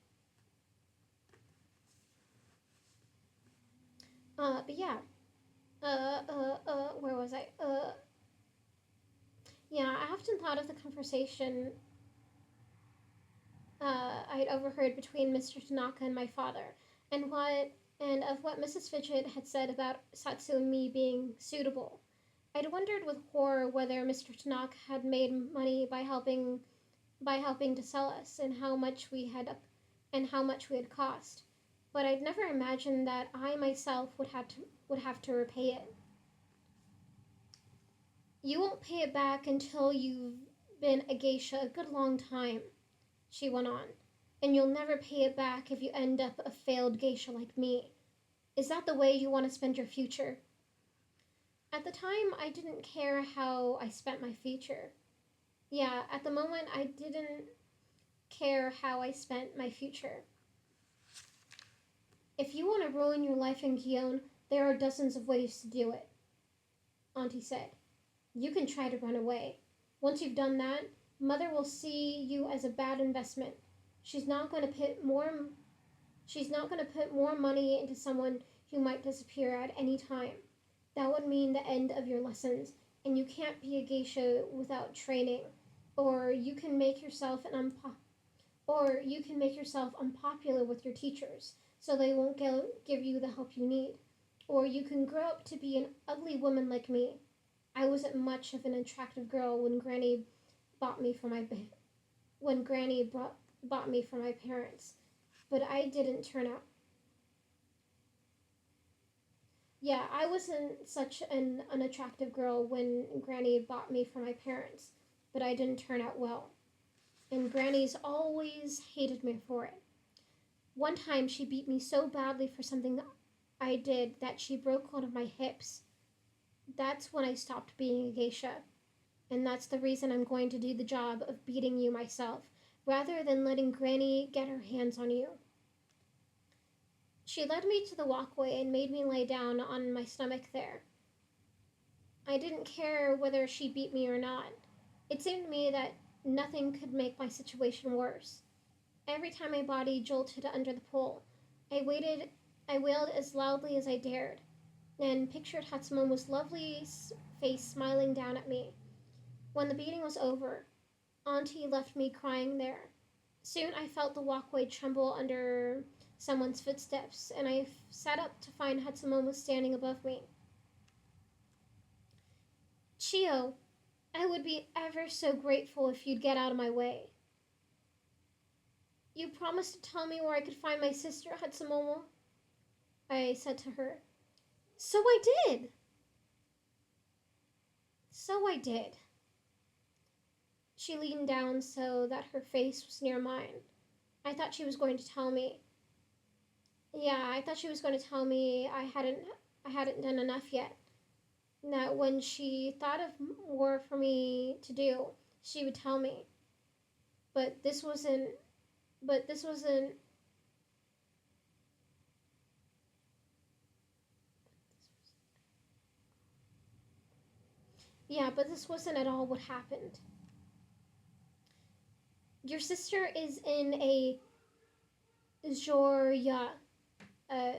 But yeah. Where was I? Yeah, I often thought of the conversation I'd overheard between Mr. Tanaka and my father, and of what Mrs. Fidget had said about Satsu and me being suitable. I'd wondered with horror whether Mr. Tanaka had made money by helping to sell us, and how much we had cost. But I'd never imagined that I myself would have to repay it. You won't pay it back until you've been a geisha a good long time, she went on. And you'll never pay it back if you end up a failed geisha like me. Is that the way you want to spend your future? At the time, I didn't care how I spent my future. Yeah, at the moment, I didn't care how I spent my future. If you want to ruin your life in Gion, there are dozens of ways to do it, Auntie said. You can try to run away. Once you've done that, Mother will see you as a bad investment. She's not going to put more money into someone who might disappear at any time. That would mean the end of your lessons, and you can't be a geisha without training, or you can make yourself unpopular with your teachers. so they won't give you the help you need. Or you can grow up to be an ugly woman like me. I wasn't much of an attractive girl when bought me for my when Granny bought me for my parents, but I didn't turn out. Yeah, I wasn't such an unattractive girl when Granny bought me for my parents, but I didn't turn out well. And Granny's always hated me for it. One time she beat me so badly for something I did that she broke one of my hips. That's when I stopped being a geisha. And that's the reason I'm going to do the job of beating you myself, rather than letting Granny get her hands on you. She led me to the walkway and made me lie down on my stomach there. I didn't care whether she beat me or not. It seemed to me that nothing could make my situation worse. Every time my body jolted under the pole, I wailed as loudly as I dared, and pictured Hatsumomo's lovely face smiling down at me. When the beating was over, Auntie left me crying there. Soon I felt the walkway tremble under someone's footsteps, and I sat up to find Hatsumomo standing above me. Chio, I would be ever so grateful if you'd get out of my way. You promised to tell me where I could find my sister, Hatsumomo, I said to her. So I did. So I did. She leaned down so that her face was near mine. I thought she was going to tell me. Yeah, I thought she was going to tell me I hadn't done enough yet. That when she thought of more for me to do, she would tell me. But this wasn't but this wasn't Yeah, but this wasn't at all what happened. Your sister is in a Jorya uh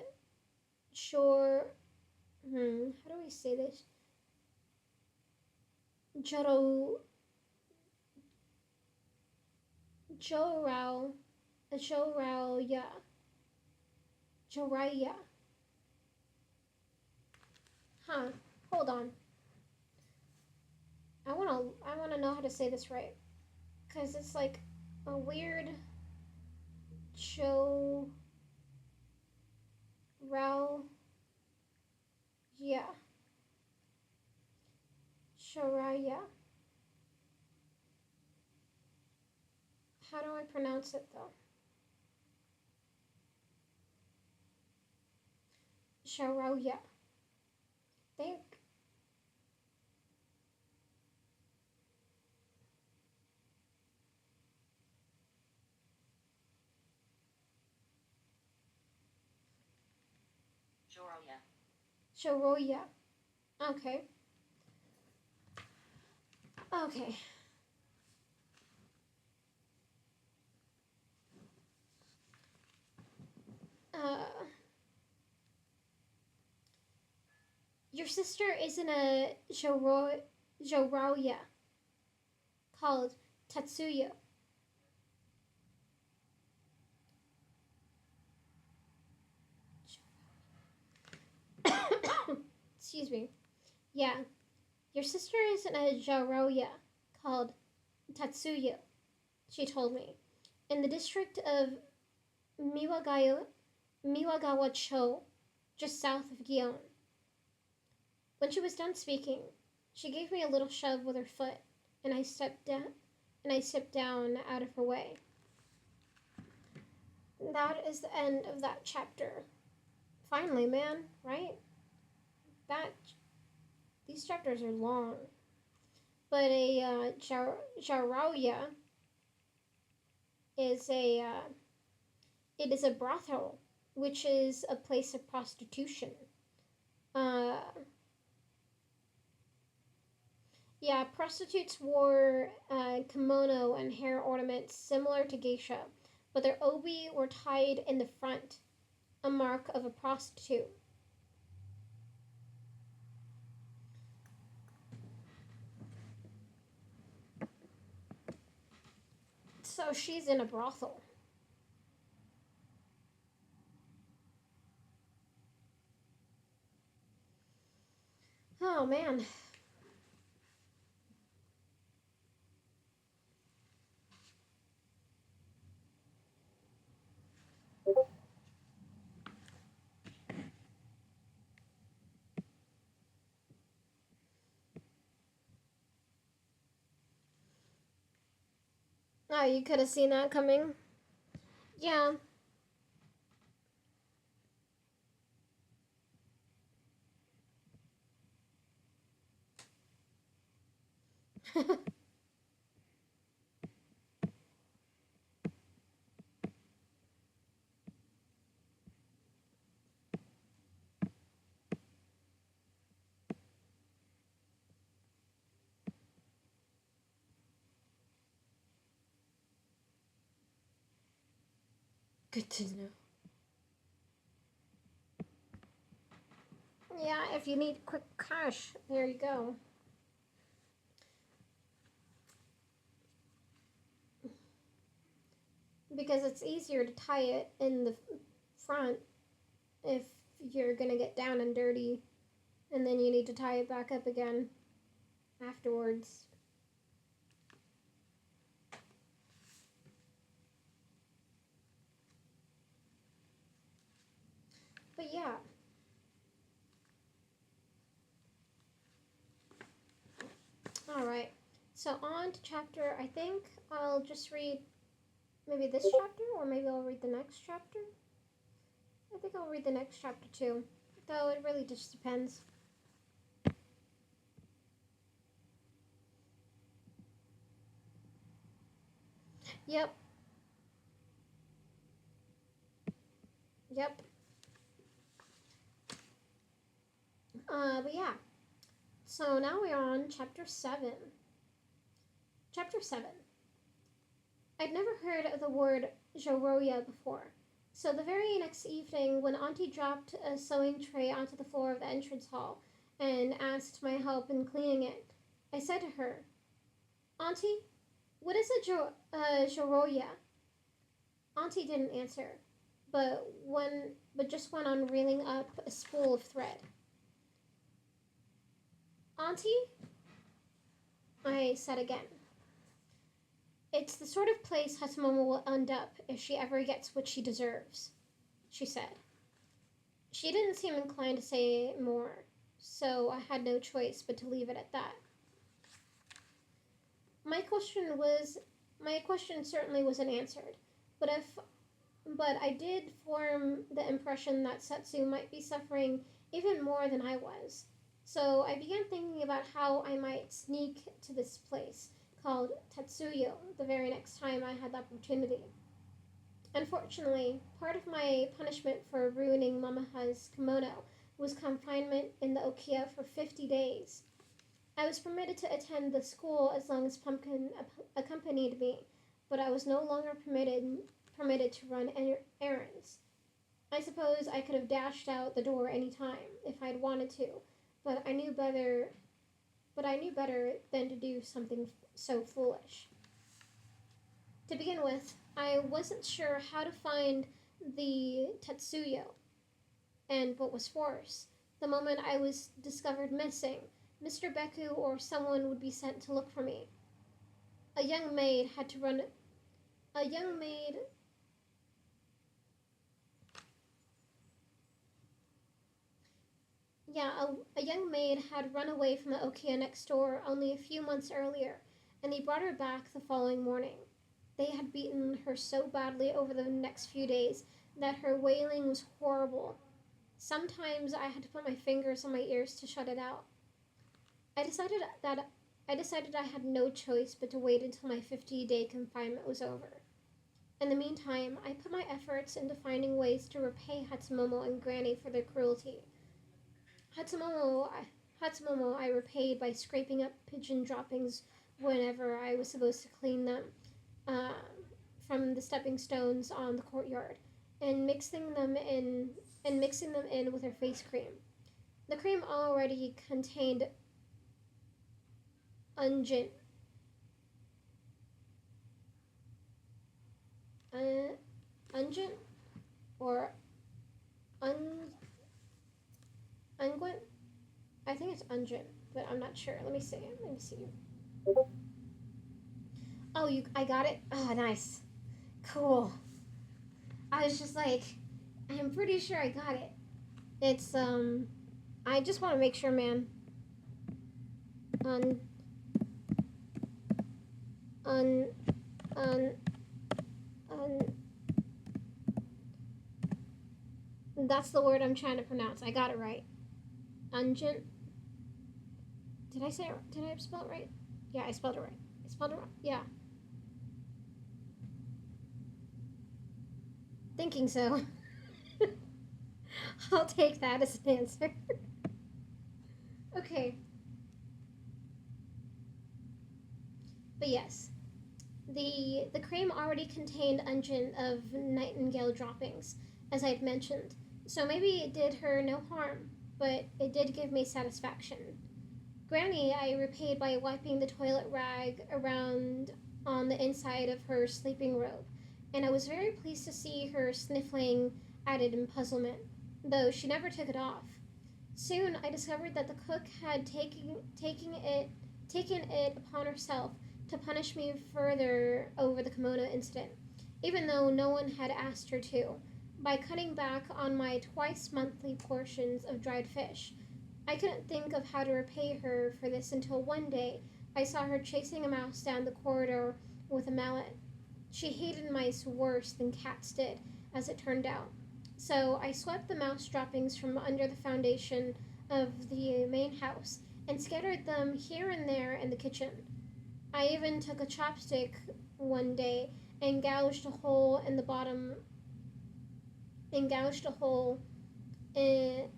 Jor how do we say this? Joro Jorao Joraya Joraya. Huh. Hold on. I wanna know how to say this right. Cause it's like a weird Jorao yeah. Shoraya. How do I pronounce it though? Shoraya. Think. Joroya. Shoroya. Okay. Okay. Uh, your sister is in a Joroya called Tatsuya. Excuse me. Yeah, your sister is in a Joroya called Tatsuya, she told me, in the district of Miwagawa, Miwagawa-cho, just south of Gion. When she was done speaking, she gave me a little shove with her foot, and I stepped down out of her way. That is the end of that chapter. Finally, man, right? That these chapters are long, but a jarauya is it is a brothel, which is a place of prostitution. Uh, yeah, prostitutes wore kimono and hair ornaments similar to geisha, but their obi were tied in the front, a mark of a prostitute. So she's in a brothel. Oh man. Oh, you could have seen that coming. Yeah. Good to know. Yeah, if you need quick cash, there you go. Because it's easier to tie it in the front if you're gonna get down and dirty, and then you need to tie it back up again afterwards. But yeah, all right. So on to chapter. I think I'll just read maybe this chapter, or maybe I'll read the next chapter. I think I'll read the next chapter too, though it really just depends. Yep, yep. But yeah. So now we're on chapter 7. Chapter 7. I'd never heard of the word Joroya before. So the very next evening, when Auntie dropped a sewing tray onto the floor of the entrance hall and asked my help in cleaning it, I said to her, Auntie, what is a Joroya? Auntie didn't answer, but just went on reeling up a spool of thread. Auntie, I said again. It's the sort of place Hatamomo will end up if she ever gets what she deserves, she said. She didn't seem inclined to say more, so I had no choice but to leave it at that. My question was my question certainly wasn't answered, but I did form the impression that Setsu might be suffering even more than I was. So I began thinking about how I might sneak to this place called Tatsuyo the very next time I had the opportunity. Unfortunately, part of my punishment for ruining Mamaha's kimono was confinement in the Okia for 50 days. I was permitted to attend the school as long as Pumpkin accompanied me, but I was no longer permitted to run errands. I suppose I could have dashed out the door any time if I'd wanted to, but I knew better. But I knew better than to do something so foolish. To begin with, I wasn't sure how to find the Tetsuyo, and what was worse, the moment I was discovered missing, Mr. Beku or someone would be sent to look for me. A young maid had to run. A young maid. Yeah, a young maid had run away from the Okia next door only a few months earlier, and they brought her back the following morning. They had beaten her so badly over the next few days that her wailing was horrible. Sometimes I had to put my fingers on my ears to shut it out. I decided that I decided I had no choice but to wait until my 50-day confinement was over. In the meantime, I put my efforts into finding ways to repay Hatsumomo and Granny for their cruelty. Hatsumomo, Hatsumomo I repaid by scraping up pigeon droppings whenever I was supposed to clean them uh, from the stepping stones on the courtyard, and mixing them in with her face cream. The cream already contained ungent, uh, ungent or un, unguent. I think it's Unjin, but I'm not sure. Let me see. Let me see. Oh, I got it. Oh, nice. Cool. I was just like, I'm pretty sure I got it. It's I just want to make sure, man. Un, un, un, un. That's the word I'm trying to pronounce. I got it right. Ungent. Did I say it? Did I spell it right? Yeah, I spelled it right. I spelled it right. Yeah. Thinking so. I'll take that as an answer. Okay. But yes, the cream already contained unguent of nightingale droppings, as I'd mentioned. So maybe it did her no harm, but it did give me satisfaction. Granny I repaid by wiping the toilet rag around on the inside of her sleeping robe, and I was very pleased to see her sniffling at it in puzzlement, though she never took it off. Soon I discovered that the cook had taken it upon herself to punish me further over the kimono incident, even though no one had asked her to, by cutting back on my twice monthly portions of dried fish. I couldn't think of how to repay her for this until one day I saw her chasing a mouse down the corridor with a mallet. She hated mice worse than cats did, as it turned out. So I swept the mouse droppings from under the foundation of the main house and scattered them here and there in the kitchen. I even took a chopstick one day and gouged a hole in the bottom and gouged a hole in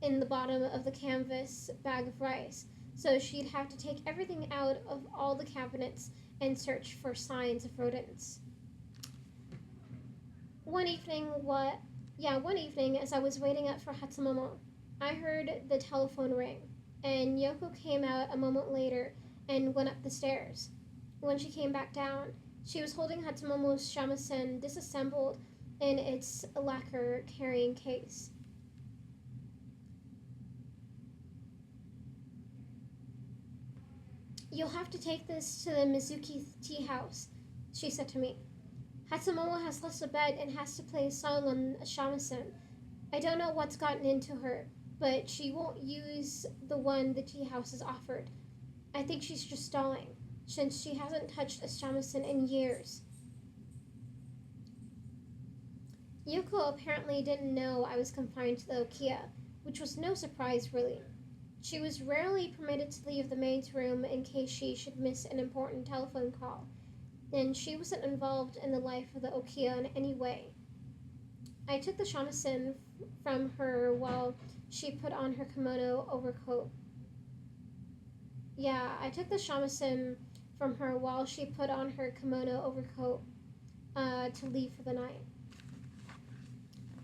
the bottom of the canvas bag of rice, so she'd have to take everything out of all the cabinets and search for signs of rodents. One evening, one evening as I was waiting up for Hatsumomo, I heard the telephone ring, and Yoko came out a moment later and went up the stairs. When she came back down, she was holding Hatsumomo's shamisen disassembled in its lacquer carrying case. "You'll have to take this to the Mizuki tea house," she said to me. "Hatsumomo has left the bed and has to play a song on a shamisen. I don't know what's gotten into her, but she won't use the one the tea house has offered. I think she's just stalling, since she hasn't touched a shamisen in years." Yuko apparently didn't know I was confined to the Okia, which was no surprise, really. She was rarely permitted to leave the maid's room in case she should miss an important telephone call, and she wasn't involved in the life of the Okia in any way. I took the shamisen from her while she put on her kimono overcoat. I took the shamisen from her while she put on her kimono overcoat to leave for the night.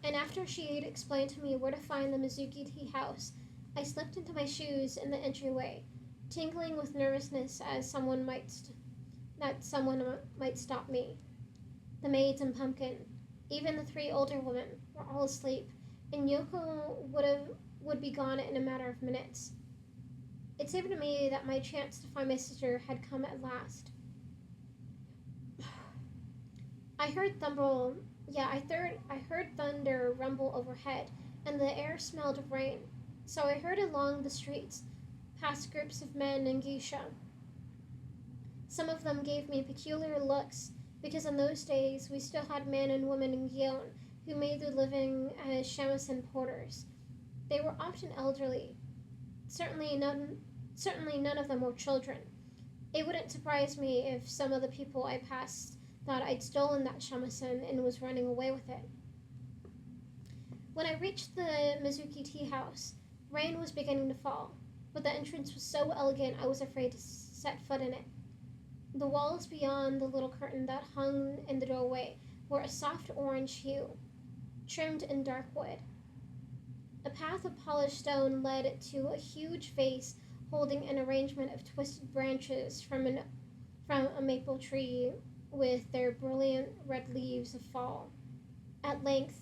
And after she'd explained to me where to find the Mizuki tea house, I slipped into my shoes in the entryway, tingling with nervousness as someone might stop me. The maids and Pumpkin, even the three older women, were all asleep, and Yoko would be gone in a matter of minutes. It seemed to me that my chance to find my sister had come at last. I heard thunder rumble overhead, and the air smelled of rain. So I hurried along the streets, past groups of men and geisha. Some of them gave me peculiar looks, because in those days we still had men and women in Gion who made their living as shamisen porters. They were often elderly. Certainly none of them were children. It wouldn't surprise me if some of the people I passed thought I'd stolen that shamisen and was running away with it. When I reached the Mizuki tea house, rain was beginning to fall, but the entrance was so elegant I was afraid to set foot in it. The walls beyond the little curtain that hung in the doorway were a soft orange hue, trimmed in dark wood. A path of polished stone led to a huge vase holding an arrangement of twisted branches from a maple tree with their brilliant red leaves of fall. At length,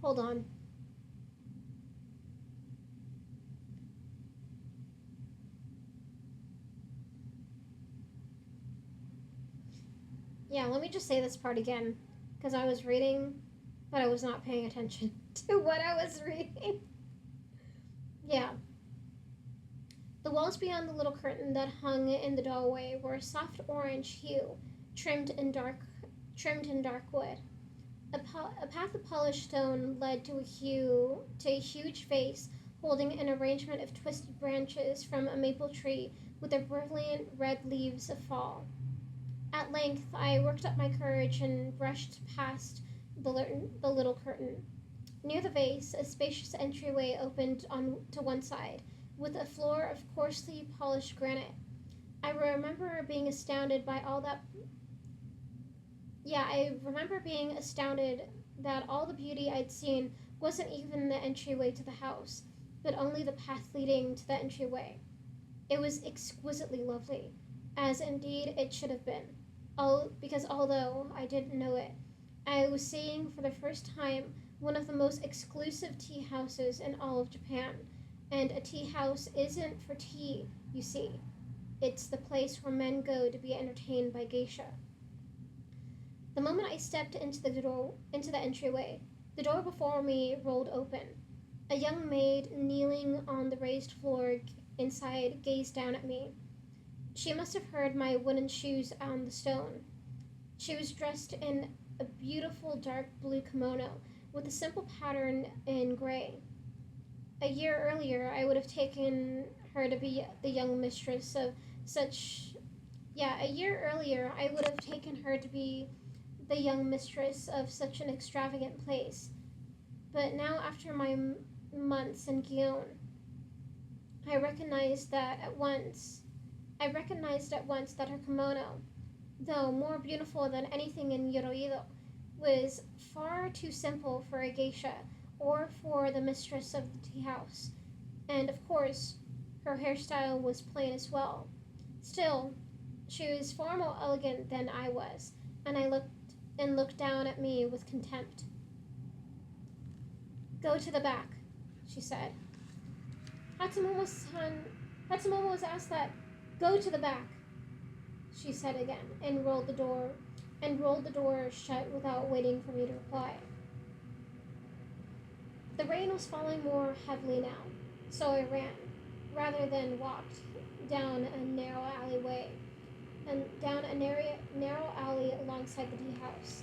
Hold on. Yeah, let me just say this part again, because I was reading, but I was not paying attention to what I was reading. Yeah. The walls beyond the little curtain that hung in the doorway were a soft orange hue, trimmed in dark wood. A path of polished stone led to a huge vase holding an arrangement of twisted branches from a maple tree with their brilliant red leaves of fall. At length, I worked up my courage and brushed past the little curtain. Near the vase, a spacious entryway opened on to one side, with a floor of coarsely polished granite. I remember being astounded by all that. Yeah, I remember being astounded that all the beauty I'd seen wasn't even the entryway to the house, but only the path leading to the entryway. It was exquisitely lovely, as indeed it should have been. Because although I didn't know it, I was seeing for the first time one of the most exclusive tea houses in all of Japan. And a tea house isn't for tea, you see. It's the place where men go to be entertained by geisha. The moment I stepped into the entryway, the door before me rolled open. A young maid kneeling on the raised floor inside gazed down at me. She must have heard my wooden shoes on the stone. She was dressed in a beautiful dark blue kimono with a simple pattern in gray. A year earlier, I would have taken her to be the young mistress of such. Yeah, a year earlier, I would have taken her to be the young mistress of such an extravagant place. But now, after my months in Gion, I recognized at once that her kimono, though more beautiful than anything in Yoroido, was far too simple for a geisha or for the mistress of the tea house. And of course, her hairstyle was plain as well. Still, she was far more elegant than I was, and I looked down at me with contempt. "Go to the back," she said. Hatsumomo was asked that. "Go to the back," she said again, and rolled the door shut without waiting for me to reply. The rain was falling more heavily now, so I ran, rather than walked, down a narrow alleyway, and down a narrow alley alongside the tea house.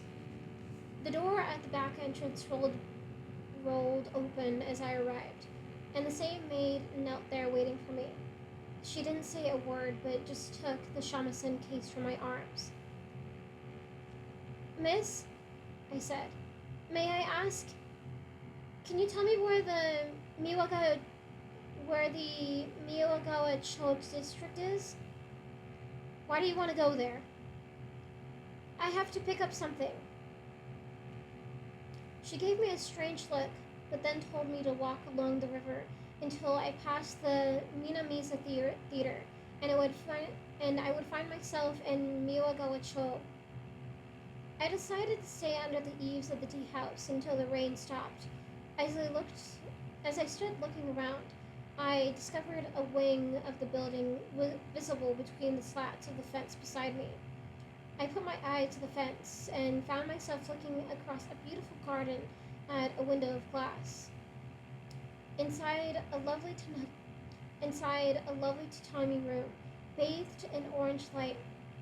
The door at the back entrance rolled open as I arrived, and the same maid knelt there waiting for me. She didn't say a word, but just took the shamisen case from my arms. "Miss," I said, "may I ask, can you tell me where the Miyawagawa Cho district is? Why do you want to go there?" "I have to pick up something." She gave me a strange look, but then told me to walk along the river until I passed the Meece Theater, and I would find myself in Miyawagawa Cho. I decided to stay under the eaves of the tea house until the rain stopped. As I stood looking around, I discovered a wing of the building visible between the slats of the fence beside me. I put my eye to the fence and found myself looking across a beautiful garden at a window of glass. Inside a lovely tatami room, bathed in orange light,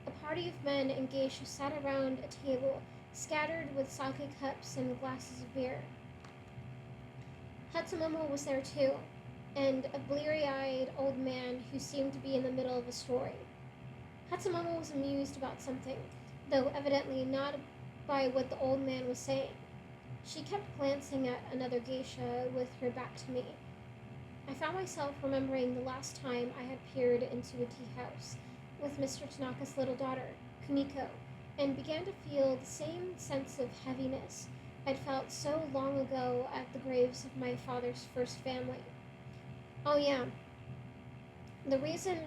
a party of men and geisha sat around a table scattered with sake cups and glasses of beer. Hatsumomo was there too, and a bleary-eyed old man who seemed to be in the middle of a story. Hatsumomo was amused about something, though evidently not by what the old man was saying. She kept glancing at another geisha with her back to me. I found myself remembering the last time I had peered into a tea house with Mr. Tanaka's little daughter, Kuniko, and began to feel the same sense of heaviness I'd felt so long ago at the graves of my father's first family. Oh yeah, the reason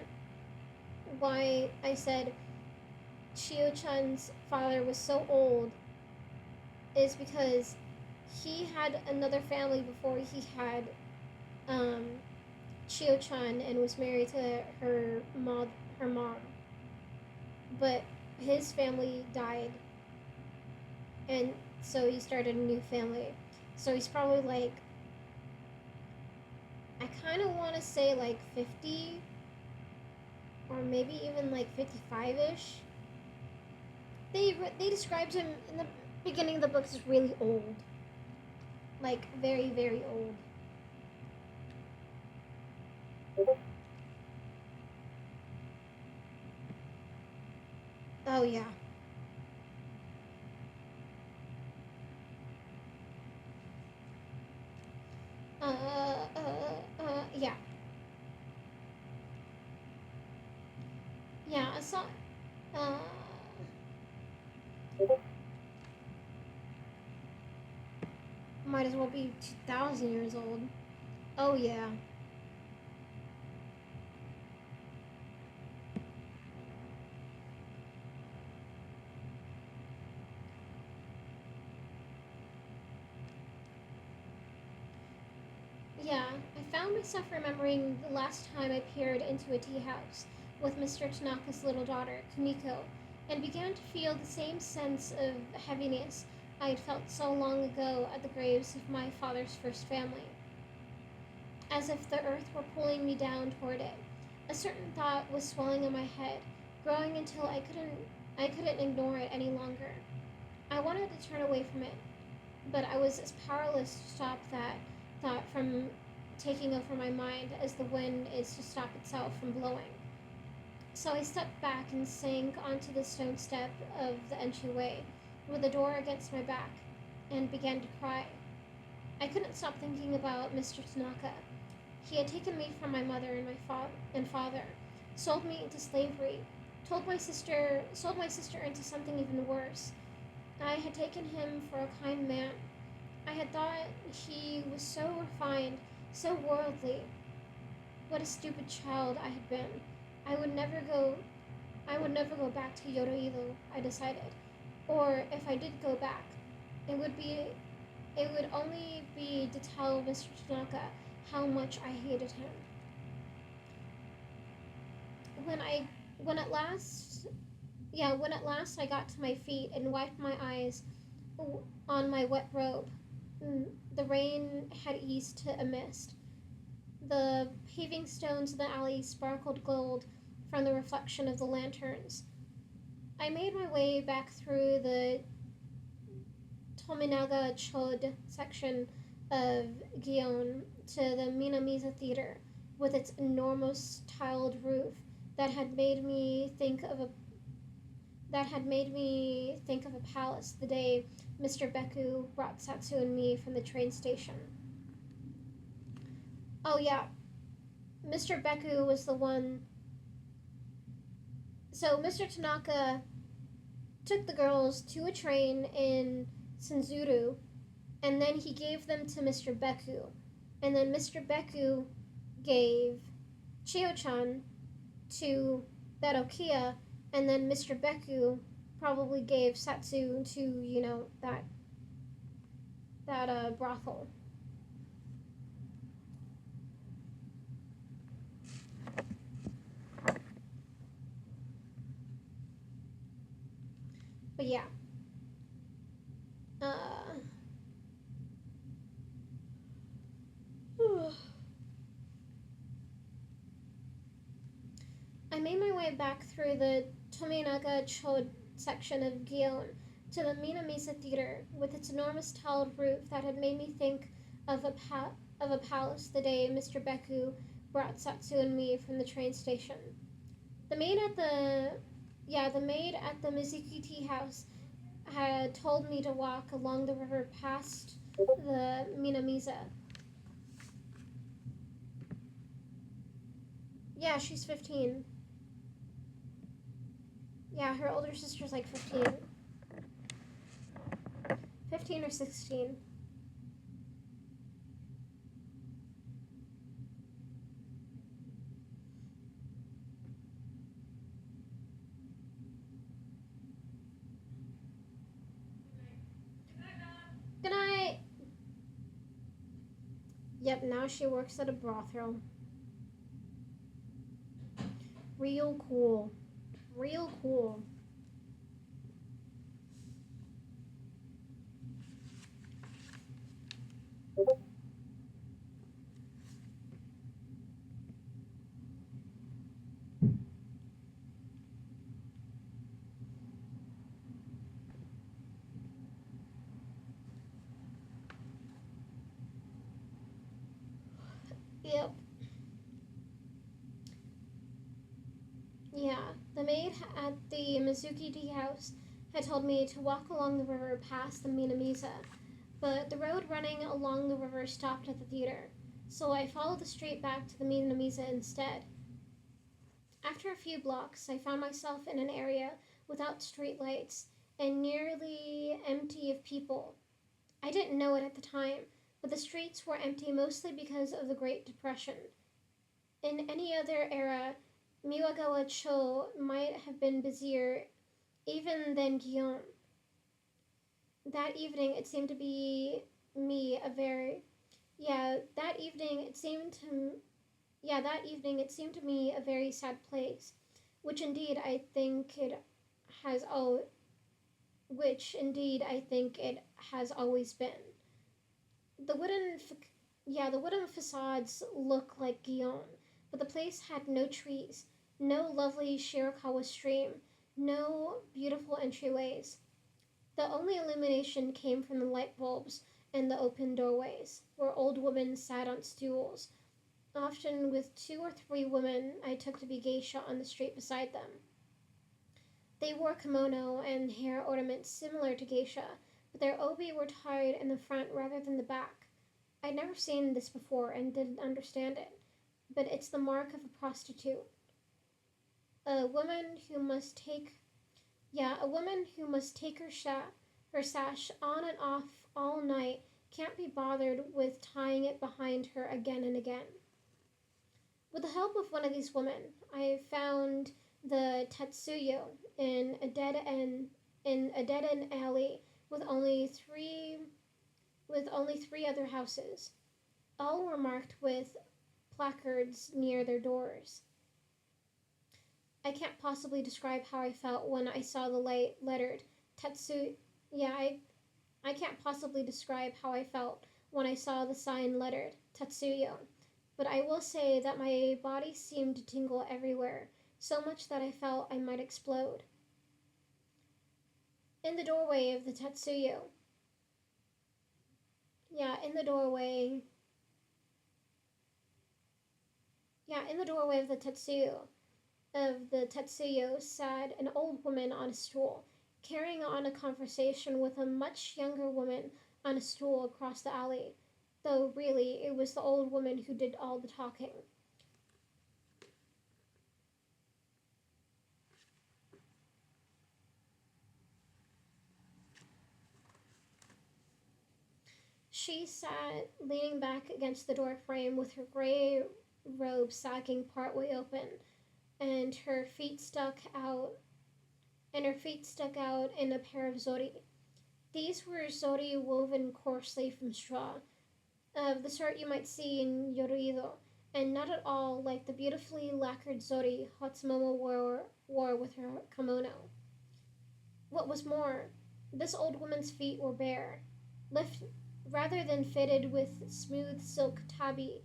why I said Chio-chan's father was so old is because he had another family before he had um, Chio-chan and was married to her mom, but his family died, and so he started a new family. So he's probably like, I kind of want to say like 50 or maybe even like 55-ish. They described him in the beginning of the book as really old, like very very old. Oh yeah. Yeah. Yeah, I saw. Uh, might as well be 2,000 years old. Oh yeah. Yeah, I found myself remembering the last time I peered into a tea house with Mr. Tanaka's little daughter, Kumiko, and began to feel the same sense of heaviness I had felt so long ago at the graves of my father's first family, as if the earth were pulling me down toward it. A certain thought was swelling in my head, growing until I couldn't ignore it any longer. I wanted to turn away from it, but I was as powerless to stop that thought from taking over my mind as the wind is to stop itself from blowing. So I stepped back and sank onto the stone step of the entryway, with the door against my back, and began to cry. I couldn't stop thinking about Mr. Tanaka. He had taken me from my mother and father, sold me into slavery, sold my sister into something even worse. I had taken him for a kind man. I had thought he was so refined, so worldly. What a stupid child I had been. I would never go I would never go back to Yoroido, I decided. Or if I did go back, it would be it would only be to tell Mr. Tanaka how much I hated him. When I when at last when at last I got to my feet and wiped my eyes on my wet robe, the rain had eased to a mist. The paving stones in the alley sparkled gold from the reflection of the lanterns. I made my way back through the Tominaga Chod section of Gion to the Minamiza Theater, with its enormous tiled roof that had made me think of a palace the day Mr. Beku brought Satsu and me from the train station. Oh yeah, Mr. Beku was the one. So Mr. Tanaka took the girls to a train in Senzuru, and then he gave them to Mr. Beku, and then Mr. Beku gave Chio-chan to that Okia, and then Mr. Beku probably gave Satsu to that brothel. But yeah, uh, I made my way back through the Tominaga Chod section of Gion to the Minamisa Theater with its enormous tiled roof that had made me think of of a palace the day Mr. Beku brought Satsu and me from the train station. The maid at the Mizuki tea house had told me to walk along the river past the Minamiza. Yeah, she's 15. Yeah, her older sister's like 15. 15 or 16. Good night. Yep, now she works at a brothel. Real cool. Real cool. Yep. Yeah, the maid at the Mizuki tea house had told me to walk along the river past the Minamisa, but the road running along the river stopped at the theater, so I followed the street back to the Minamisa instead. After a few blocks, I found myself in an area without street lights and nearly empty of people. I didn't know it at the time, but the streets were empty mostly because of the Great Depression. In any other era, Miwagawa Cho might have been busier even than Guillaume. That evening it seemed to be me a very yeah, that evening it seemed to yeah, that evening it seemed to me a very sad place, which indeed I think it has oh which indeed I think it has always been. The wooden the wooden facades look like Guillaume, but the place had no trees, no lovely Shirakawa stream, no beautiful entryways. The only illumination came from the light bulbs and the open doorways, where old women sat on stools, often with two or three women I took to be geisha on the street beside them. They wore kimono and hair ornaments similar to geisha, but their obi were tied in the front rather than the back. I'd never seen this before and didn't understand it, but it's the mark of a prostitute. A woman who must take a woman who must take her sash on and off all night can't be bothered with tying it behind her again and again. With the help of one of these women, I found the Tetsuyo in a dead end alley with only three other houses. All were marked with placards near their doors. I can't possibly describe how I felt when I saw the light lettered Tetsu. Yeah, I can't possibly describe how I felt when I saw the sign lettered Tetsuyo, but I will say that my body seemed to tingle everywhere, so much that I felt I might explode. In the doorway of the Tetsuyo, yeah, in the doorway, in the doorway of the Tetsuyo sat an old woman on a stool, carrying on a conversation with a much younger woman on a stool across the alley, though really it was the old woman who did all the talking. She sat leaning back against the door frame with her gray robe sagging partway open, and her feet stuck out in a pair of zori. These were zori woven coarsely from straw, of the sort you might see in Yoruido, and not at all like the beautifully lacquered zori Hatsumomo wore with her kimono. What was more, this old woman's feet were bare, lift, rather than fitted with smooth silk tabi,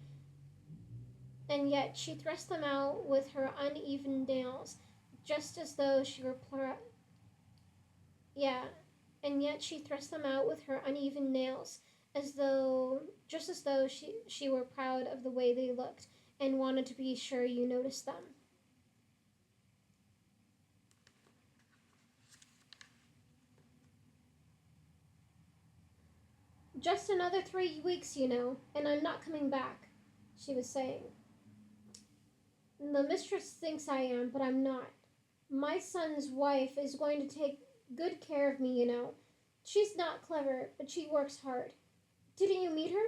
and yet she thrust them out with her uneven nails, just as though she were yeah, and yet she thrust them out with her uneven nails, as though she were proud of the way they looked and wanted to be sure you noticed them. Just another 3 weeks, and I'm not coming back, she was saying. The mistress thinks I am, but I'm not. My son's wife is going to take good care of me. She's not clever, but she works hard. Didn't you meet her?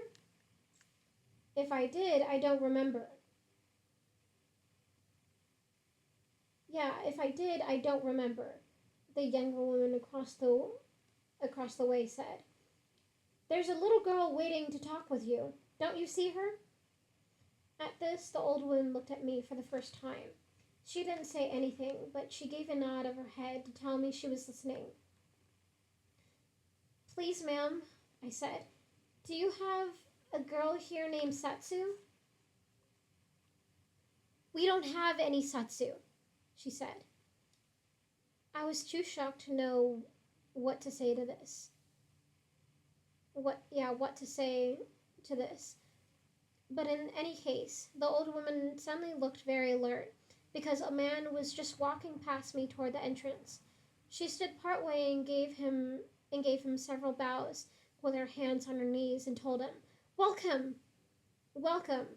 If I did, I don't remember. Yeah, if I did, I don't remember, the younger woman across the way said. There's a little girl waiting to talk with you. Don't you see her? At this, the old woman looked at me for the first time. She didn't say anything, but she gave a nod of her head to tell me she was listening. Please, ma'am, I said, do you have a girl here named Satsu? We don't have any Satsu, she said. I was too shocked to know what to say to this. What to say to this. But in any case, the old woman suddenly looked very alert because a man was just walking past me toward the entrance. She stood partway and gave him several bows with her hands on her knees and told him, "Welcome, welcome."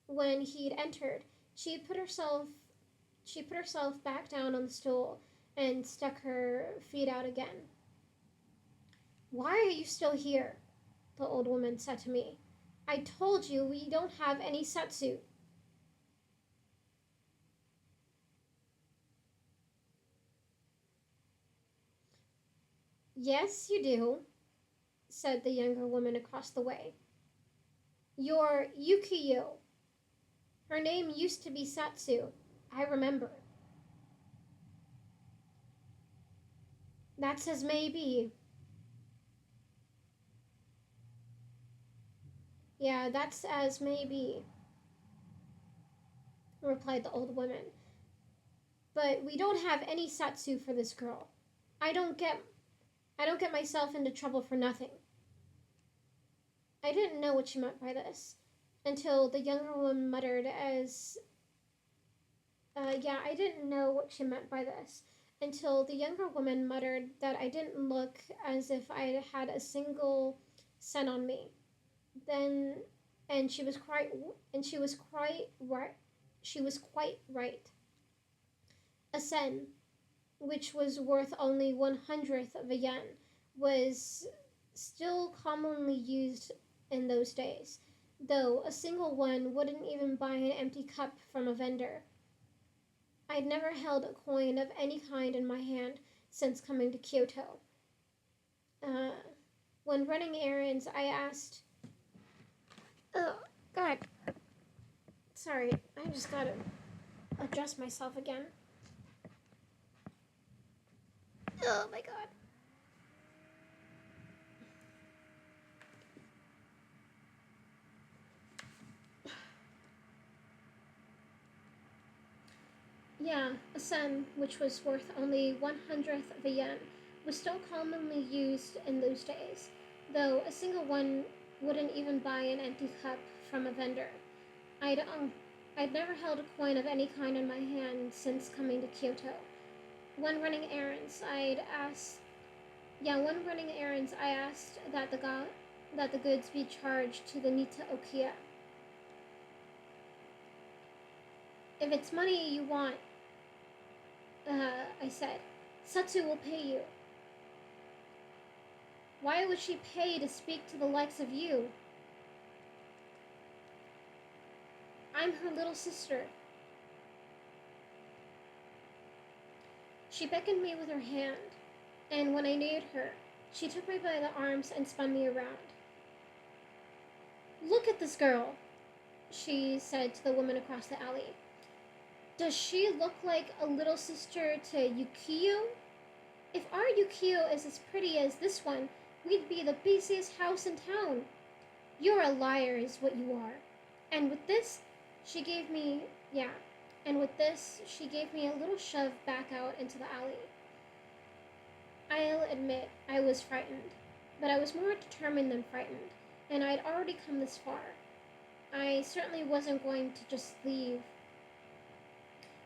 When he'd entered, she put herself back down on the stool and stuck her feet out again. "Why are you still here?" the old woman said to me. "I told you we don't have any satsu." "Yes, you do," said the younger woman across the way. "You're Yukiyo. Her name used to be Satsu. I remember." "That's as may be." "Yeah, that's as may be," replied the old woman. "But we don't have any Satsu for this girl. I don't get myself into trouble for nothing." I didn't know what she meant by this until the younger woman muttered as I didn't know what she meant by this until the younger woman muttered that I didn't look as if I had a single cent on me. Then, and she was quite right. She was quite right. A sen, which was worth only 1/100th of a yen, was still commonly used in those days, though a single one wouldn't even buy an empty cup from a vendor. I'd never held a coin of any kind in my hand since coming to Kyoto. Uh, when running errands, I asked, "Oh, God, sorry, I just gotta adjust myself again." Oh my God. Yeah, a sen, which was worth only 1/100th of a yen, was still commonly used in those days, though a single one wouldn't even buy an empty cup from a vendor. I'd, um, I'd never held a coin of any kind in my hand since coming to Kyoto. When running errands, I asked that the goods be charged to the Nita Okiya. "If it's money you want," I said, "Satsu will pay you." "Why would she pay to speak to the likes of you?" "I'm her little sister." She beckoned me with her hand, and when I neared her, she took me by the arms and spun me around. "Look at this girl," she said to the woman across the alley. "Does she look like a little sister to Yukiyo? If our Yukiyo is as pretty as this one, we'd be the busiest house in town. You're a liar is what you are." And with this, she gave me, yeah, and with this, she gave me a little shove back out into the alley. I'll admit I was frightened, but I was more determined than frightened, and I'd already come this far. I certainly wasn't going to just leave.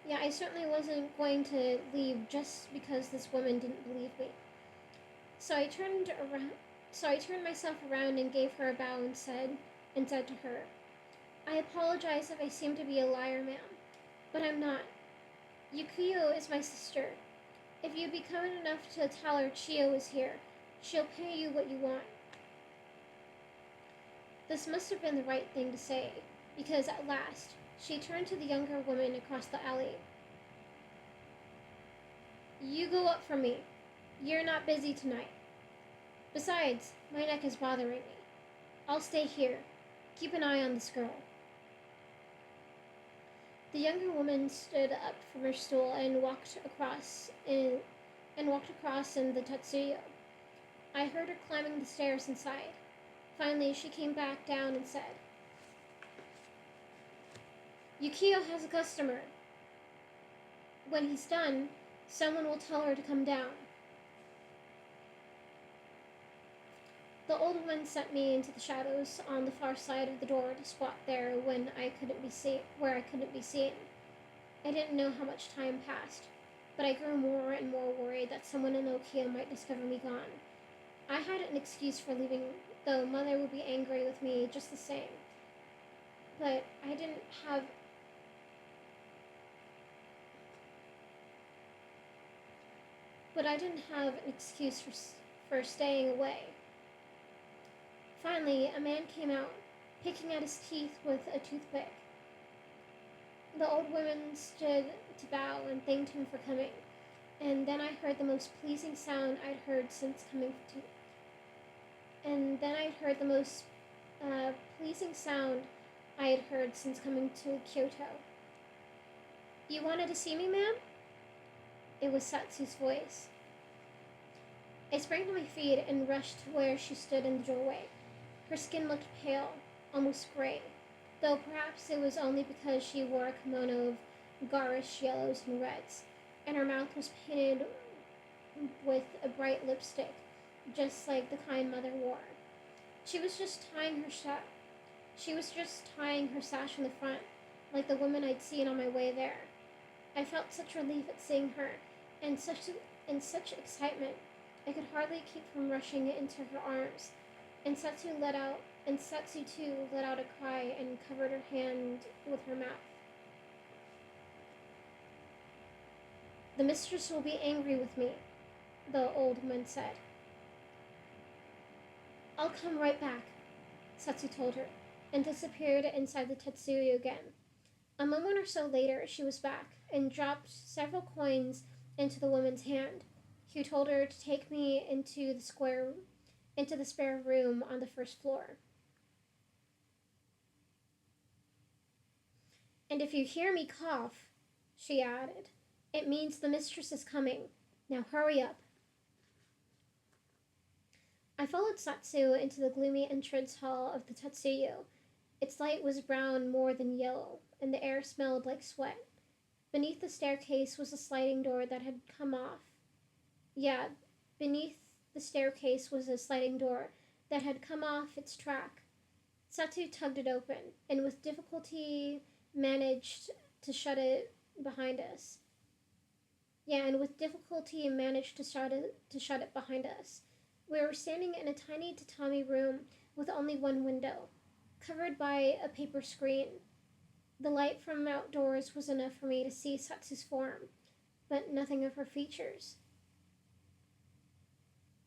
Yeah, I certainly wasn't going to leave just because this woman didn't believe me. So I turned around. So I turned myself around and gave her a bow and said to her, "I apologize if I seem to be a liar, ma'am, but I'm not. Yukiyo is my sister. If you'd be kind enough to tell her Chiyo is here, she'll pay you what you want." This must have been the right thing to say, because at last she turned to the younger woman across the alley. "You go up for me. You're not busy tonight. Besides, my neck is bothering me. I'll stay here. Keep an eye on this girl. The younger woman stood up from her stool and walked across in the Tatsuya. I heard her climbing the stairs inside. Finally, she came back down and said, Yukio has a customer. When he's done, someone will tell her to come down. The old woman sent me into the shadows on the far side of the door to squat there where I couldn't be seen. I didn't know how much time passed, but I grew more and more worried that someone in Okia might discover me gone. I had an excuse for leaving, though Mother would be angry with me just the same. But I didn't have an excuse for staying away. Finally, a man came out, picking at his teeth with a toothpick. The old woman stood to bow and thanked him for coming, and then I heard the most pleasing sound I'd heard since coming to. And then I heard the most pleasing sound I had heard since coming to Kyoto. You wanted to see me, ma'am? It was Satsu's voice. I sprang to my feet and rushed to where she stood in the doorway. Her skin looked pale, almost gray, though perhaps it was only because she wore a kimono of garish yellows and reds, and her mouth was painted with a bright lipstick, just like the kind Mother wore. She was just tying her sash in the front, like the woman I'd seen on my way there. I felt such relief at seeing her, and such excitement. I could hardly keep from rushing into her arms, and Satsu too let out a cry and covered her hand with her mouth. The mistress will be angry with me, the old woman said. I'll come right back, Satsu told her, and disappeared inside the Tetsuya again. A moment or so later, she was back and dropped several coins into the woman's hand, who told her to take me into the spare room on the first floor. And if you hear me cough, she added, it means the mistress is coming. Now hurry up. I followed Satsu into the gloomy entrance hall of the Tatsuya. Its light was brown more than yellow, and the air smelled like sweat. Beneath the staircase was a sliding door that had come off. Beneath the staircase was a sliding door that had come off its track. Satsu tugged it open, and with difficulty managed to shut it behind us. We were standing in a tiny tatami room with only one window, covered by a paper screen. The light from outdoors was enough for me to see Satsu's form, but nothing of her features.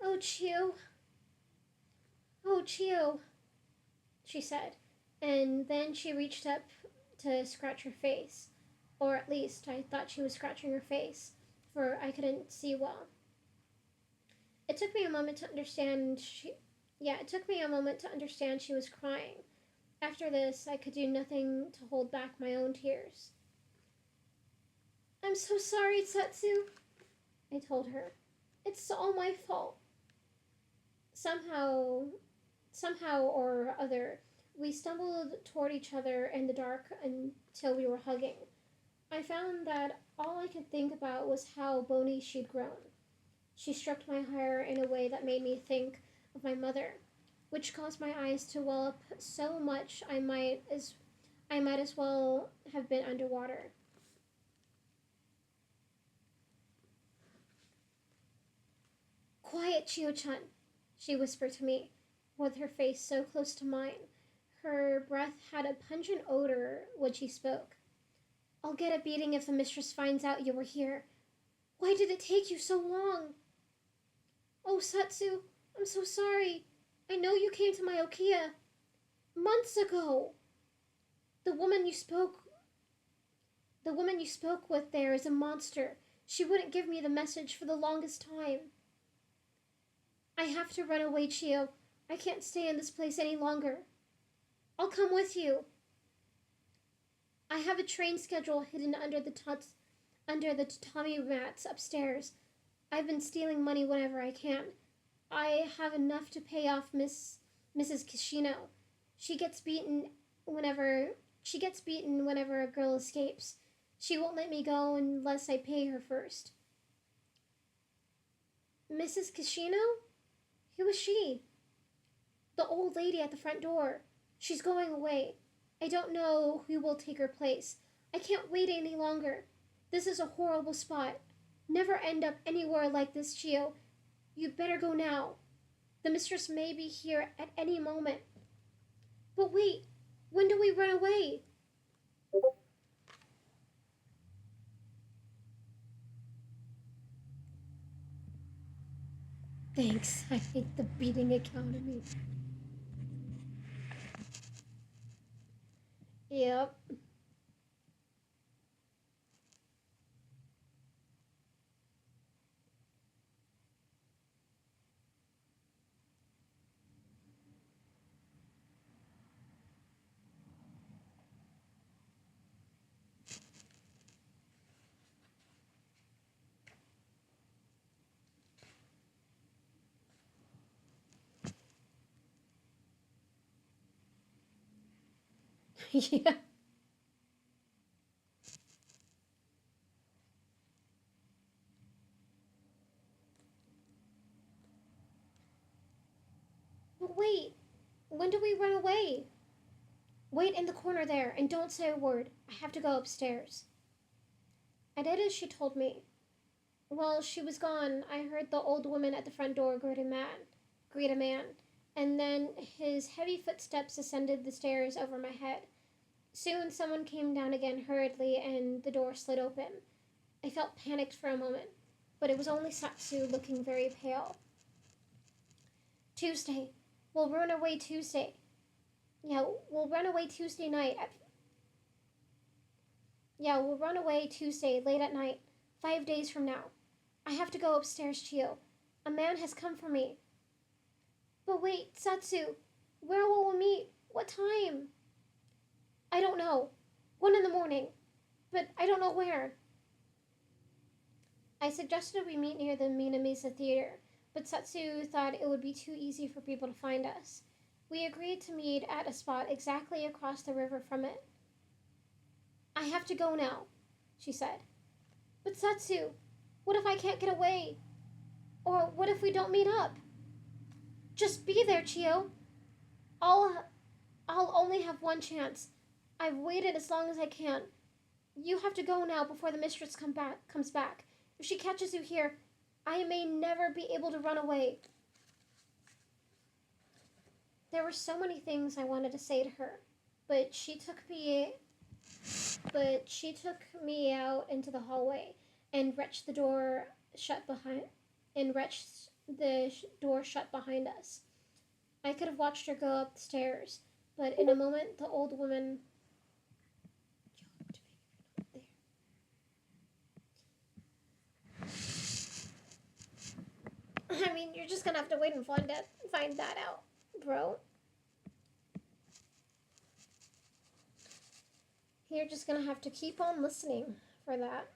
Oh, Chio, she said, and then she reached up to scratch her face, or at least I thought she was scratching her face, for I couldn't see well. It took me a moment to understand she was crying. After this, I could do nothing to hold back my own tears. I'm so sorry, Satsu, I told her. It's all my fault. Somehow or other, we stumbled toward each other in the dark until we were hugging. I found that all I could think about was how bony she'd grown. She stroked my hair in a way that made me think of my mother, which caused my eyes to well up so much I might as well have been underwater. Quiet, Chio-chan, she whispered to me, with her face so close to mine. Her breath had a pungent odor when she spoke. I'll get a beating if the mistress finds out you were here. Why did it take you so long? Oh, Satsu, I'm so sorry. I know you came to my Okia months ago. The woman you spoke with there is a monster. She wouldn't give me the message for the longest time. I have to run away, Chio. I can't stay in this place any longer. I'll come with you. I have a train schedule hidden under the tatami mats upstairs. I've been stealing money whenever I can. I have enough to pay off Mrs. Kishino. She gets beaten whenever a girl escapes. She won't let me go unless I pay her first. Mrs. Kishino? Who is she? The old lady at the front door. She's going away. I don't know who will take her place. I can't wait any longer. This is a horrible spot. Never end up anywhere like this, Chio. You'd better go now. The mistress may be here at any moment. But wait, when do we run away? Thanks. I hate the beating economy. Yep. Yeah. But wait, when do we run away? Wait in the corner there and don't say a word. I have to go upstairs. I did as she told me. While she was gone, I heard the old woman at the front door greet a man, and then his heavy footsteps ascended the stairs over my head. Soon someone came down again hurriedly and the door slid open. I felt panicked for a moment, but it was only Satsu looking very pale. Tuesday. We'll run away Tuesday. Yeah, we'll run away Tuesday night. Yeah, we'll run away Tuesday late at night, 5 days from now. I have to go upstairs, Chio. A man has come for me. But wait, Satsu, where will we meet? What time? I don't know. 1 in the morning. But I don't know where. I suggested we meet near the Minamisa Theater, but Satsu thought it would be too easy for people to find us. We agreed to meet at a spot exactly across the river from it. I have to go now, she said. But Satsu, what if I can't get away? Or what if we don't meet up? Just be there, Chio. I'll only have one chance. I've waited as long as I can. You have to go now before the mistress comes back. If she catches you here, I may never be able to run away. There were so many things I wanted to say to her, but she took me out into the hallway and wrenched the door shut behind us. I could have watched her go up the stairs, but in a moment the old woman I mean, you're just gonna have to wait and find that out, bro. You're just gonna have to keep on listening for that.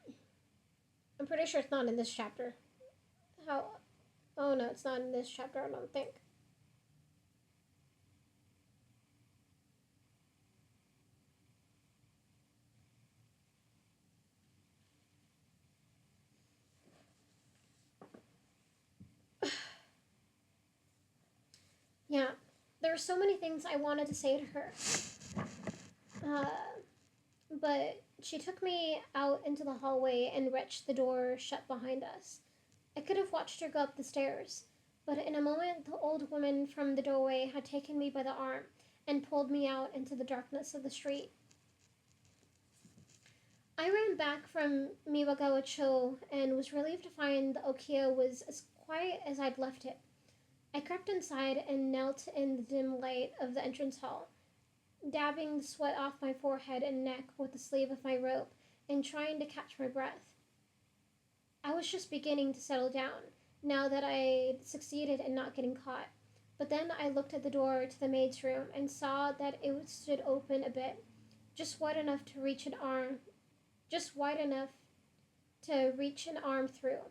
I'm pretty sure it's not in this chapter. How? Oh no, it's not in this chapter, I don't think. Yeah, there were so many things I wanted to say to her. Uh, but she took me out into the hallway and wrenched the door shut behind us. I could have watched her go up the stairs, but in a moment the old woman from the doorway had taken me by the arm and pulled me out into the darkness of the street. I ran back from Miwagawa-cho and was relieved to find the Okia was as quiet as I'd left it. I crept inside and knelt in the dim light of the entrance hall, dabbing the sweat off my forehead and neck with the sleeve of my robe and trying to catch my breath. I was just beginning to settle down, now that I'd succeeded in not getting caught. But then I looked at the door to the maid's room and saw that it stood open a bit, just wide enough to reach an arm, just wide enough to reach an arm through,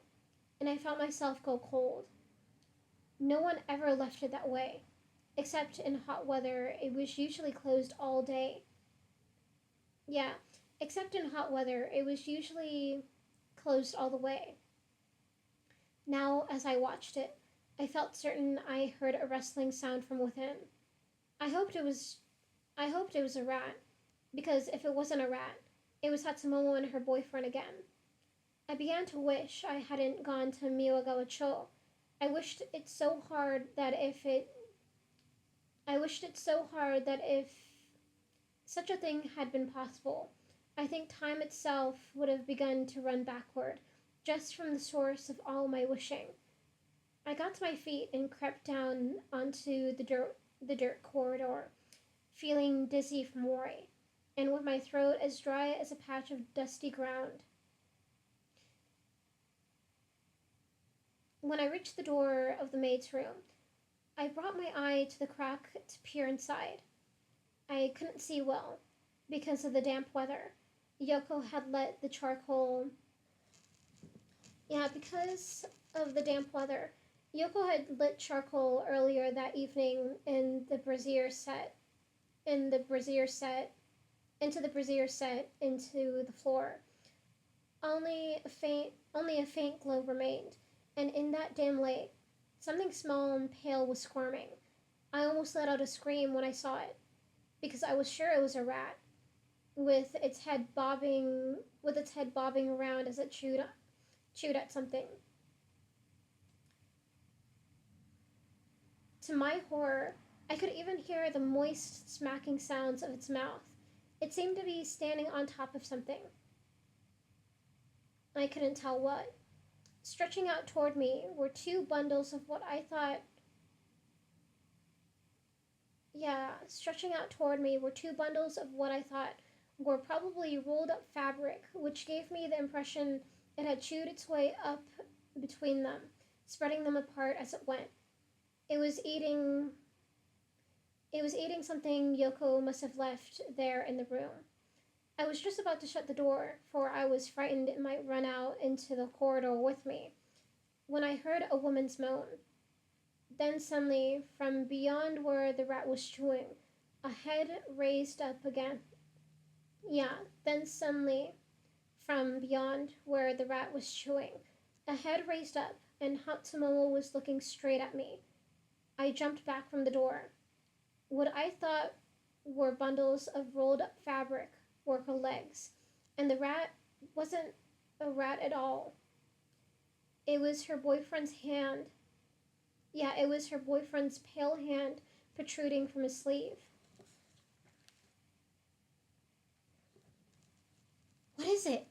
and I felt myself go cold. No one ever left it that way, except in hot weather. It was usually closed all day. Yeah, except in hot weather, it was usually closed all the way. Now, as I watched it, I felt certain I heard a rustling sound from within. I hoped it was I hoped it was a rat, because if it wasn't a rat, it was Hatsumomo and her boyfriend again. I began to wish I hadn't gone to Miwagawa-cho. I wished it so hard that if it I wished it so hard that if such a thing had been possible, I think time itself would have begun to run backward, just from the source of all my wishing. I got to my feet and crept down onto the dirt corridor, feeling dizzy from worry, and with my throat as dry as a patch of dusty ground. When I reached the door of the maid's room, I brought my eye to the crack to peer inside. I couldn't see well, because of the damp weather. Yoko had let the charcoal. Yeah, because of the damp weather, Yoko had lit charcoal earlier that evening in the brazier set, into the floor. Only a faint glow remained, and in that dim light, something small and pale was squirming. I almost let out a scream when I saw it, because I was sure it was a rat, with its head bobbing around as it chewed at something. To my horror, I could even hear the moist smacking sounds of its mouth. It seemed to be standing on top of something. I couldn't tell what. Stretching out toward me were two bundles of what I thought Yeah, stretching out toward me were two bundles of what I thought were probably rolled up fabric, which gave me the impression it had chewed its way up between them, spreading them apart as it went. It was eating it was eating something Yoko must have left there in the room. I was just about to shut the door, for I was frightened it might run out into the corridor with me, when I heard a woman's moan. Then suddenly, from beyond where the rat was chewing, a head raised up again. Yeah, then suddenly, from beyond where the rat was chewing, a head raised up, and Hatsumomo was looking straight at me. I jumped back from the door. What I thought were bundles of rolled up fabric were her legs, and the rat wasn't a rat at all. It was her boyfriend's hand. Yeah, it was her boyfriend's pale hand protruding from his sleeve. "What is it?"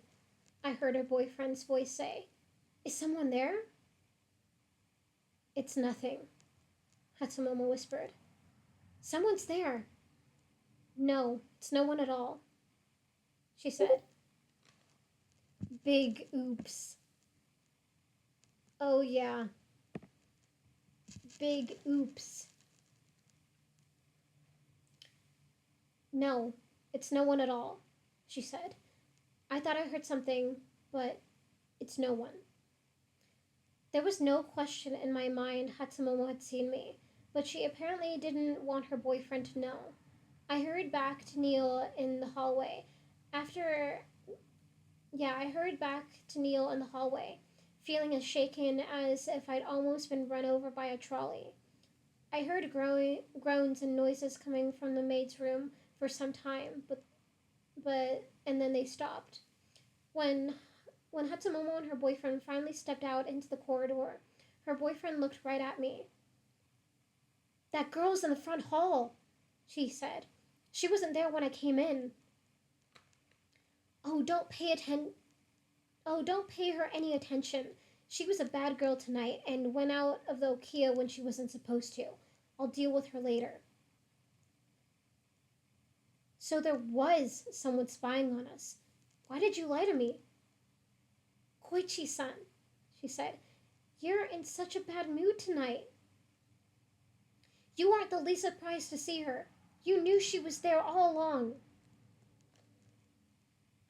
I heard her boyfriend's voice say. "Is someone there?" "It's nothing," Hatsumomo whispered. "Someone's there." "No, it's no one at all," she said. Big oops. Oh, yeah. Big oops. "No, it's no one at all," she said. "I thought I heard something, but it's no one." There was no question in my mind Hatsumomo had seen me, but she apparently didn't want her boyfriend to know. I hurried back to kneel in the hallway. I hurried back to kneel in the hallway, feeling as shaken as if I'd almost been run over by a trolley. I heard groans and noises coming from the maid's room for some time, and then they stopped. When when Hatsumomo and her boyfriend finally stepped out into the corridor, her boyfriend looked right at me. "That girl's in the front hall," she said. "She wasn't there when I came in." "Oh, don't pay her any attention. She was a bad girl tonight and went out of the Okia when she wasn't supposed to. I'll deal with her later." "So there was someone spying on us. Why did you lie to me?" "Koichi-san," she said, "you're in such a bad mood tonight." You aren't the least surprised to see her. You knew she was there all along.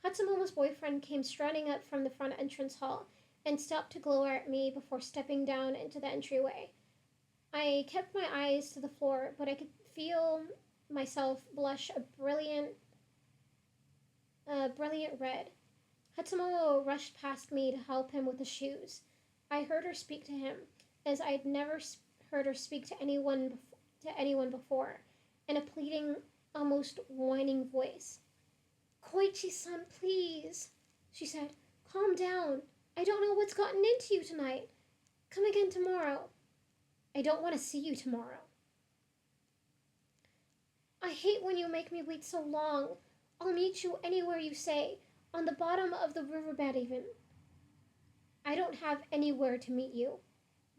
Hatsumomo's boyfriend came strutting up from the front entrance hall and stopped to glare at me before stepping down into the entryway. I kept my eyes to the floor, but I could feel myself blush a brilliant red. Hatsumomo rushed past me to help him with the shoes. I heard her speak to him, as I'd never heard her speak to anyone before, in a pleading, almost whining voice. Koichi-san, please, she said. Calm down. I don't know what's gotten into you tonight. Come again tomorrow. I don't want to see you tomorrow. I hate when you make me wait so long. I'll meet you anywhere you say, on the bottom of the riverbed even. I don't have anywhere to meet you.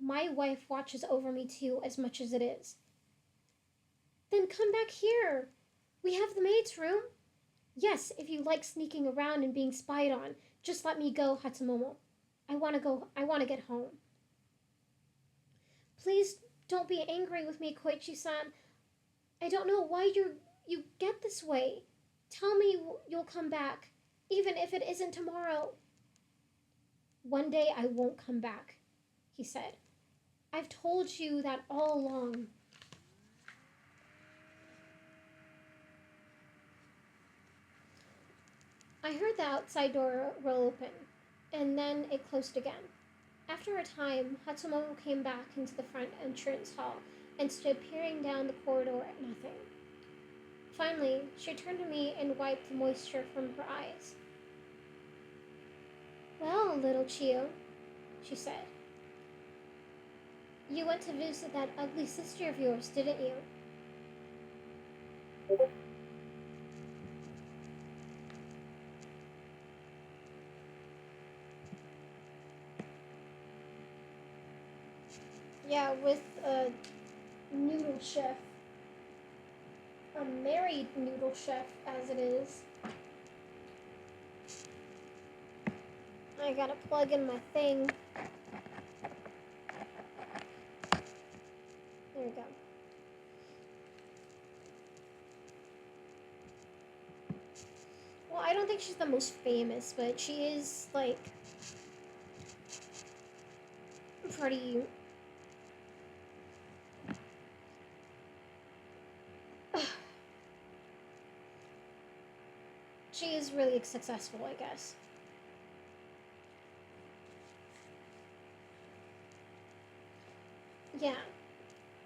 My wife watches over me too as much as it is. Then come back here. We have the maid's room. Yes, if you like sneaking around and being spied on, just let me go, Hatsumomo. I want to get home. Please don't be angry with me, Koichi-san. I don't know why you get this way. Tell me you'll come back, even if it isn't tomorrow. One day I won't come back, he said. I've told you that all along. I heard the outside door roll open, and then it closed again. After a time, Hatsumomo came back into the front entrance hall and stood peering down the corridor at nothing. Finally, she turned to me and wiped the moisture from her eyes. Well, little Chio, she said. You went to visit that ugly sister of yours, didn't you? Yeah, with a noodle chef. A married noodle chef, as it is. I gotta plug in my thing. There we go. Well, I don't think she's the most famous, but she is, like, pretty... she is really successful, I guess. Yeah.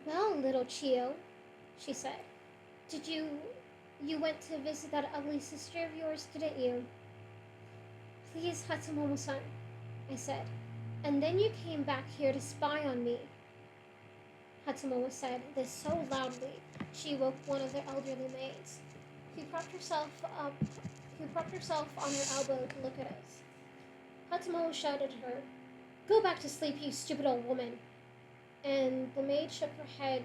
Well, little Chio, she said. Did you went to visit that ugly sister of yours, didn't you? Please, Hatsumomo-san, I said. And then you came back here to spy on me. Hatsumomo said this so loudly, she woke one of the elderly maids, who propped herself on her elbow to look at us. Hatsumomo shouted at her, Go back to sleep, you stupid old woman. And the maid shook her head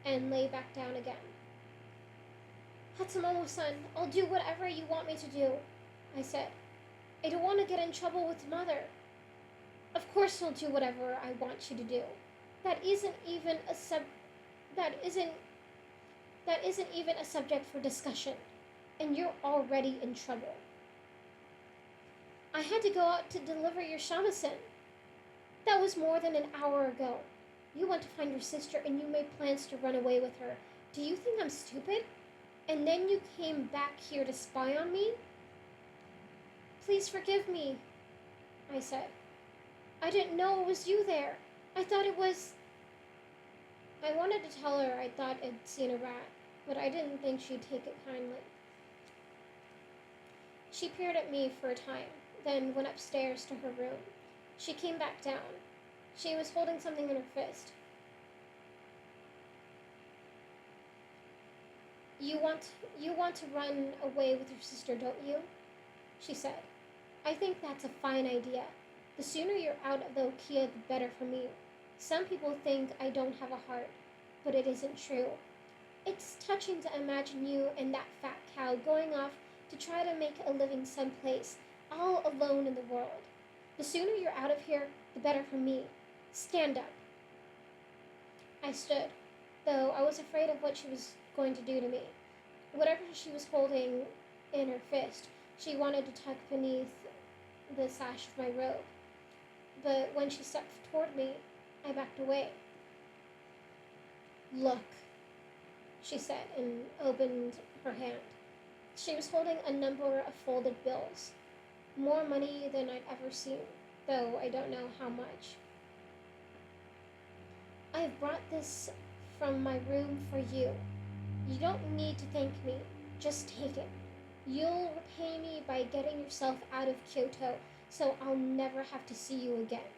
and lay back down again. Hatsumomo-san, I'll do whatever you want me to do, I said. I don't want to get in trouble with mother. Of course you'll do whatever I want you to do. That isn't even a subject for discussion, and you're already in trouble. I had to go out to deliver your shamisen. That was more than an hour ago. You went to find your sister and you made plans to run away with her. Do you think I'm stupid? And then you came back here to spy on me? Please forgive me, I said. I didn't know it was you there. I thought it was... I wanted to tell her I thought I'd seen a rat, but I didn't think she'd take it kindly. She peered at me for a time, then went upstairs to her room. She came back down. She was holding something in her fist. You want to run away with your sister, don't you? She said. I think that's a fine idea. The sooner you're out of the Okia, the better for me. Some people think I don't have a heart, but it isn't true. It's touching to imagine you and that fat cow going off to try to make a living someplace, all alone in the world. The sooner you're out of here, the better for me. Stand up. I stood. though I was afraid of what she was going to do to me. Whatever she was holding in her fist, she wanted to tuck beneath the sash of my robe. But when she stepped toward me, I backed away. "Look," she said, and opened her hand. She was holding a number of folded bills. More money than I'd ever seen, though I don't know how much. "I've brought this from my room for you. You don't need to thank me. Just take it. You'll repay me by getting yourself out of Kyoto, so I'll never have to see you again."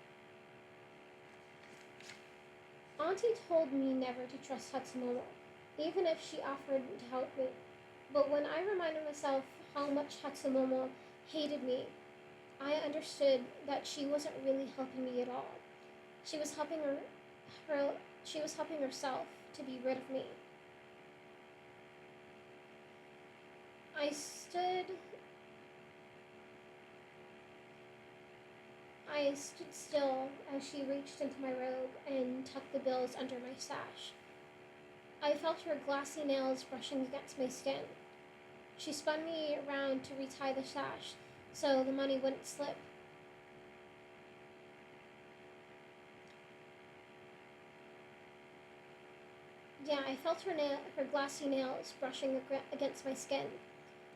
Auntie told me never to trust Hatsumomo, even if she offered to help me. But when I reminded myself how much Hatsumomo hated me, I understood that she wasn't really helping me at all. She was helping she was helping herself to be rid of me. I stood I stood still as she reached into my robe and tucked the bills under my sash. I felt her glassy nails brushing against my skin. She spun me around to retie the sash so the money wouldn't slip. Yeah, I felt her glassy nails brushing against my skin.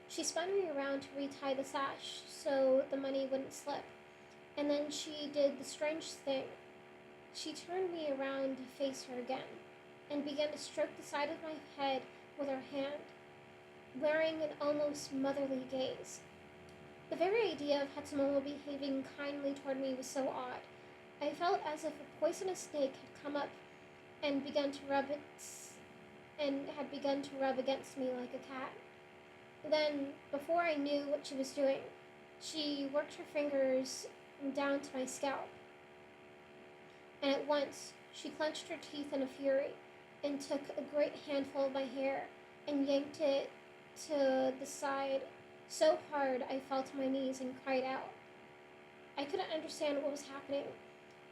She spun me around to retie the sash so the money wouldn't slip. And then she did the strange thing. She turned me around to face her again and began to stroke the side of my head with her hand, wearing an almost motherly gaze. The very idea of Hatsumomo behaving kindly toward me was so odd. I felt as if a poisonous snake had come up and had begun to rub against me like a cat. Then, before I knew what she was doing, she worked her fingers down to my scalp, and at once she clenched her teeth in a fury and took a great handful of my hair and yanked it to the side so hard I fell to my knees and cried out. I couldn't understand what was happening,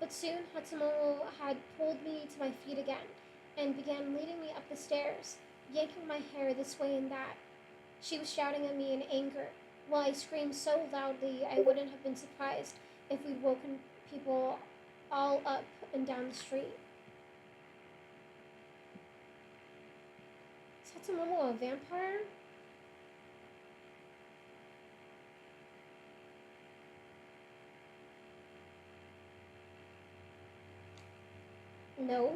but soon Hatsumomo had pulled me to my feet again and began leading me up the stairs, yanking my hair this way and that. She was shouting at me in anger, while I screamed so loudly I wouldn't have been surprised if we'd woken people all up and down the street. Is Hatsumomo a vampire? No.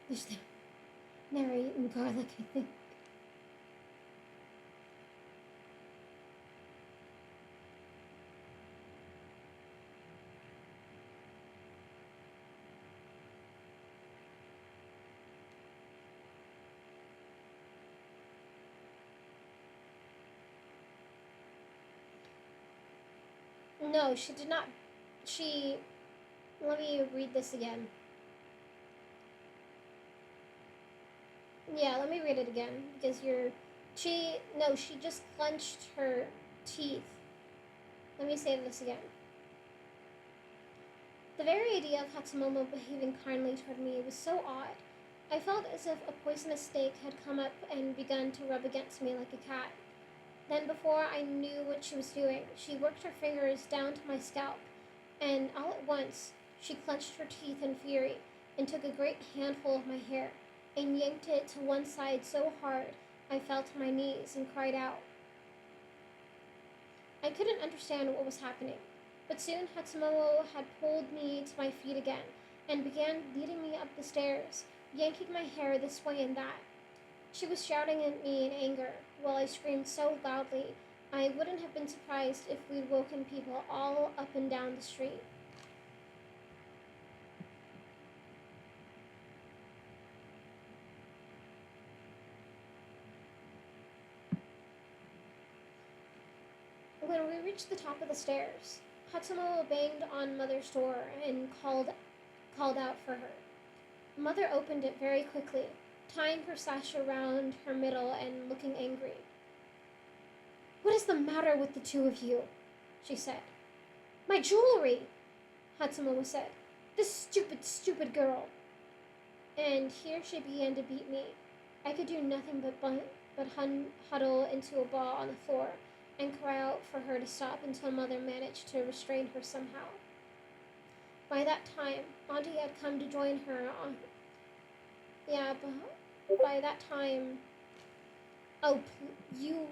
There's the Mary and garlic, I think. No, she did not. She. Let me read this again. Yeah, let me read it again because you're. She. No, she just clenched her teeth. Let me say this again. The very idea of Hatsumomo behaving kindly toward me was so odd. I felt as if a poisonous snake had come up and begun to rub against me like a cat. Then, before I knew what she was doing, she worked her fingers down to my scalp, and all at once, she clenched her teeth in fury and took a great handful of my hair and yanked it to one side so hard I fell to my knees and cried out. I couldn't understand what was happening, but soon Hatsumomo had pulled me to my feet again and began leading me up the stairs, yanking my hair this way and that. She was shouting at me in anger, while I screamed so loudly I wouldn't have been surprised if we'd woken people all up and down the street. When we reached the top of the stairs, Hatsumomo banged on Mother's door and called out for her. Mother opened it very quickly, tying her sash around her middle and looking angry. "What is the matter with the two of you? She said. My jewelry, Hatsumomo said. This stupid, stupid girl. And here she began to beat me. I could do nothing but huddle into a ball on the floor and cry out for her to stop until Mother managed to restrain her somehow. By that time, Auntie had come to join her on. Yeah, but by that time. Oh, you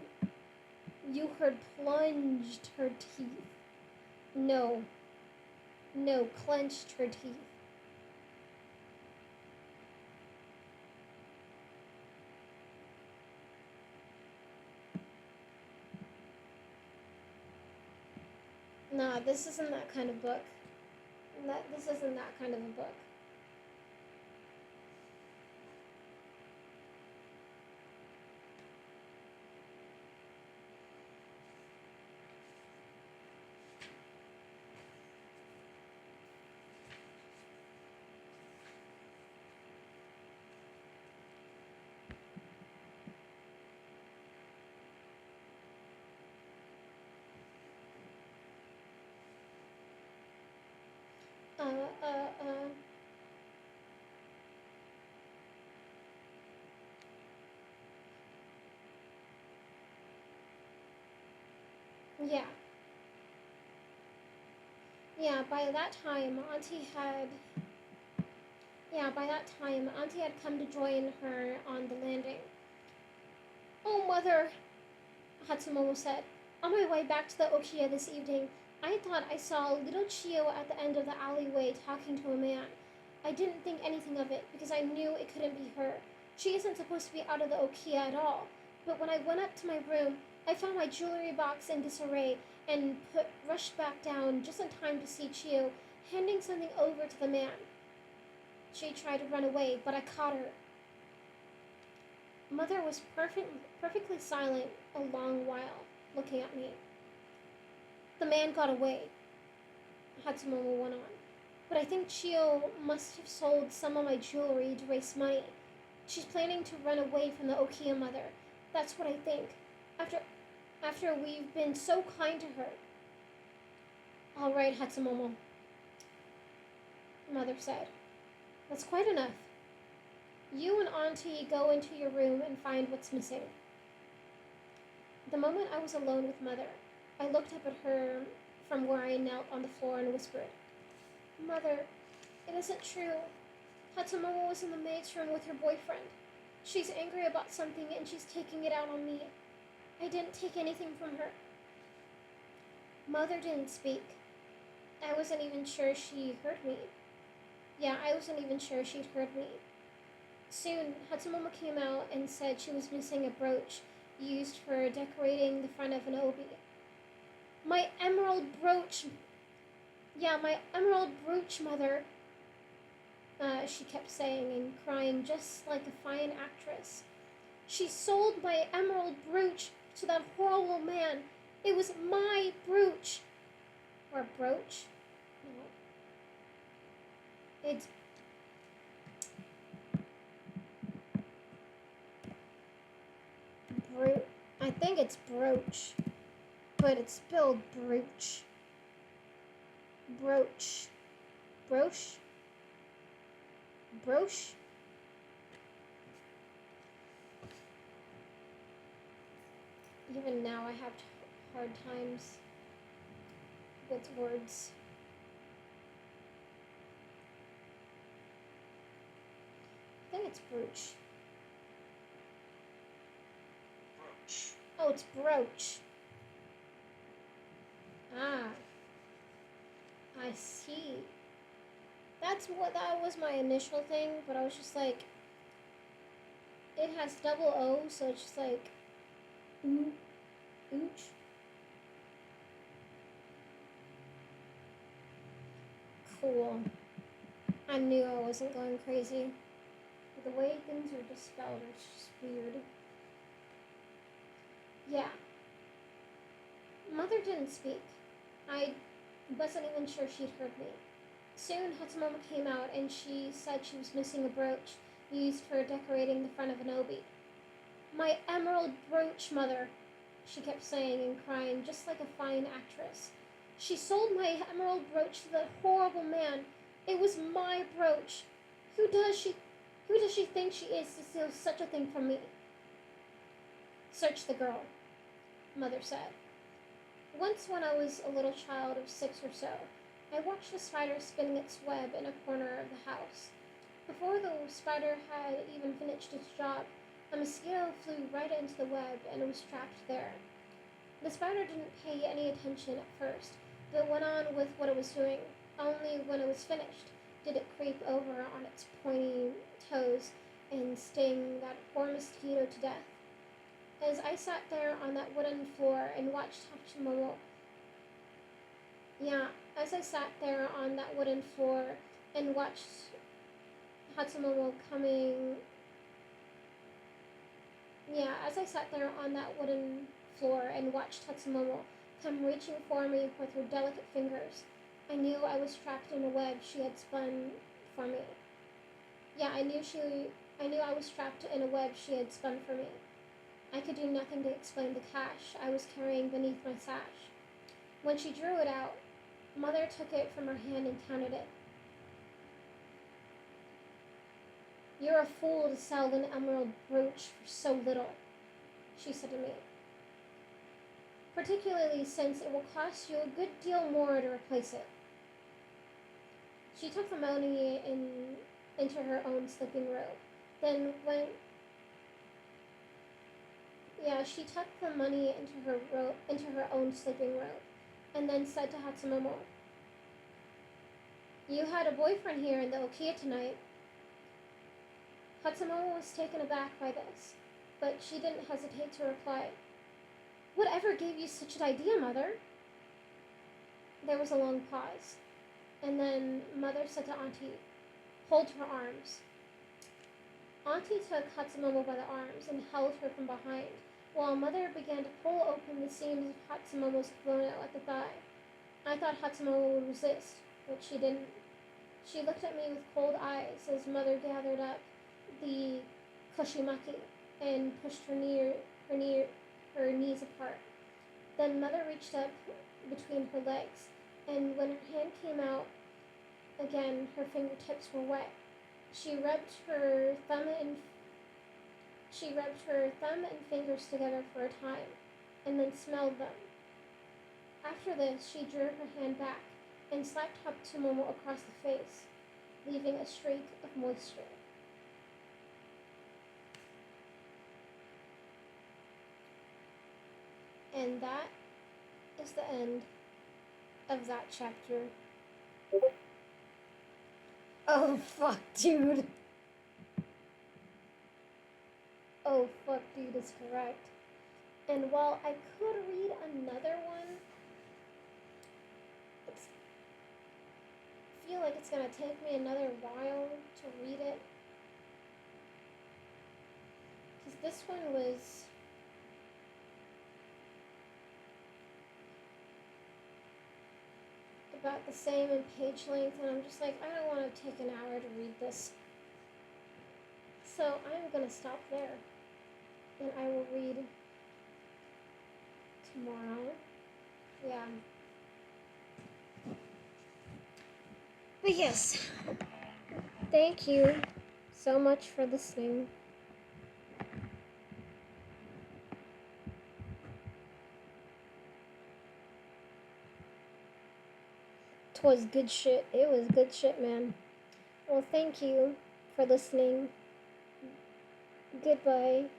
heard plunged her teeth. No, clenched her teeth. Nah, this isn't that kind of book. This isn't that kind of a book. Uh, uh, uh. Yeah. Yeah, by that time, Auntie had come to join her on the landing. Oh, Mother, Hatsumomo said. On my way back to the Okiya this evening, I thought I saw little Chio at the end of the alleyway talking to a man. I didn't think anything of it because I knew it couldn't be her. She isn't supposed to be out of the Okiya at all. But when I went up to my room, I found my jewelry box in disarray and rushed back down just in time to see Chio handing something over to the man. She tried to run away, but I caught her. Mother was perfectly silent a long while, looking at me. The man got away, Hatsumomo went on. But I think Chio must have sold some of my jewelry to raise money. She's planning to run away from the Okiya mother. That's what I think. After we've been so kind to her. All right, Hatsumomo, Mother said. That's quite enough. You and Auntie go into your room and find what's missing. The moment I was alone with Mother, I looked up at her from where I knelt on the floor and whispered, Mother, it isn't true. Hatsumomo was in the maid's room with her boyfriend. She's angry about something and she's taking it out on me. I didn't take anything from her. Mother didn't speak. I wasn't even sure she heard me. Yeah, I wasn't even sure she'd heard me. Soon, Hatsumomo came out and said she was missing a brooch used for decorating the front of an obi. My emerald brooch! Yeah, my emerald brooch, Mother! She kept saying and crying just like a fine actress. She sold my emerald brooch to that horrible man. It was my brooch. Or brooch? No. It's... I think it's brooch. But it's spelled brooch. Brooch. Brooch? Brooch? Even now I have hard times with words. I think it's brooch. Brooch. Oh, it's brooch. Ah. I see. That was my initial thing, but I was just like, it has double O, so it's just like, ooch. Cool. I knew I wasn't going crazy. But the way things are just spelled is just weird. Yeah. Mother didn't speak. I wasn't even sure she'd heard me. Soon, Hatsumomo came out and she said she was missing a brooch used for decorating the front of an obi. My emerald brooch, Mother, she kept saying and crying just like a fine actress. She sold my emerald brooch to that horrible man. It was my brooch. Who does she who does she think she is to steal such a thing from me? Search the girl, Mother said. Once when I was a little child of 6 or so, I watched a spider spinning its web in a corner of the house. Before the spider had even finished its job, a mosquito flew right into the web and was trapped there. The spider didn't pay any attention at first, but went on with what it was doing. Only when it was finished did it creep over on its pointy toes and sting that poor mosquito to death. As I sat there on that wooden floor and watched Hachimomo, yeah, as I sat there on that wooden floor and watched Hatsumomo coming, as I sat there on that wooden floor and watched Hatsumomo come reaching for me with her delicate fingers, I knew I was trapped in a web she had spun for me. I knew I was trapped in a web she had spun for me. I could do nothing to explain the cash I was carrying beneath my sash. When she drew it out, Mother took it from her hand and counted it. You're a fool to sell an emerald brooch for so little, she said to me. Particularly since it will cost you a good deal more to replace it. She took the money into her own sleeping robe. Then went she tucked the money into her own sleeping robe, and then said to Hatsumomo, "You had a boyfriend here in the Okia tonight." Hatsumomo was taken aback by this, but she didn't hesitate to reply, "Whatever gave you such an idea, Mother?" There was a long pause, and then Mother said to Auntie, "Hold her arms." Auntie took Hatsumomo by the arms and held her from behind, while Mother began to pull open the seams of Hatsumomo's kimono at the thigh. I thought Hatsumomo would resist, but she didn't. She looked at me with cold eyes as Mother gathered up the koshimaki and pushed her knees apart. Then Mother reached up between her legs, and when her hand came out again, her fingertips were wet. She rubbed her thumb and fingers together for a time, and then smelled them. After this, she drew her hand back and slapped Hatsumomo across the face, leaving a streak of moisture. And that is the end of that chapter. Oh, fuck, dude. Oh, fuck, dude is correct. And while I could read another one, I feel like it's gonna take me another while to read it. Because this one was about the same in page length, and I'm just like, I don't want to take an hour to read this. So I'm gonna stop there, and I will read tomorrow. Yeah. But yes, thank you so much for listening. 'Twas good shit. It was good shit, man. Well, thank you for listening. Goodbye.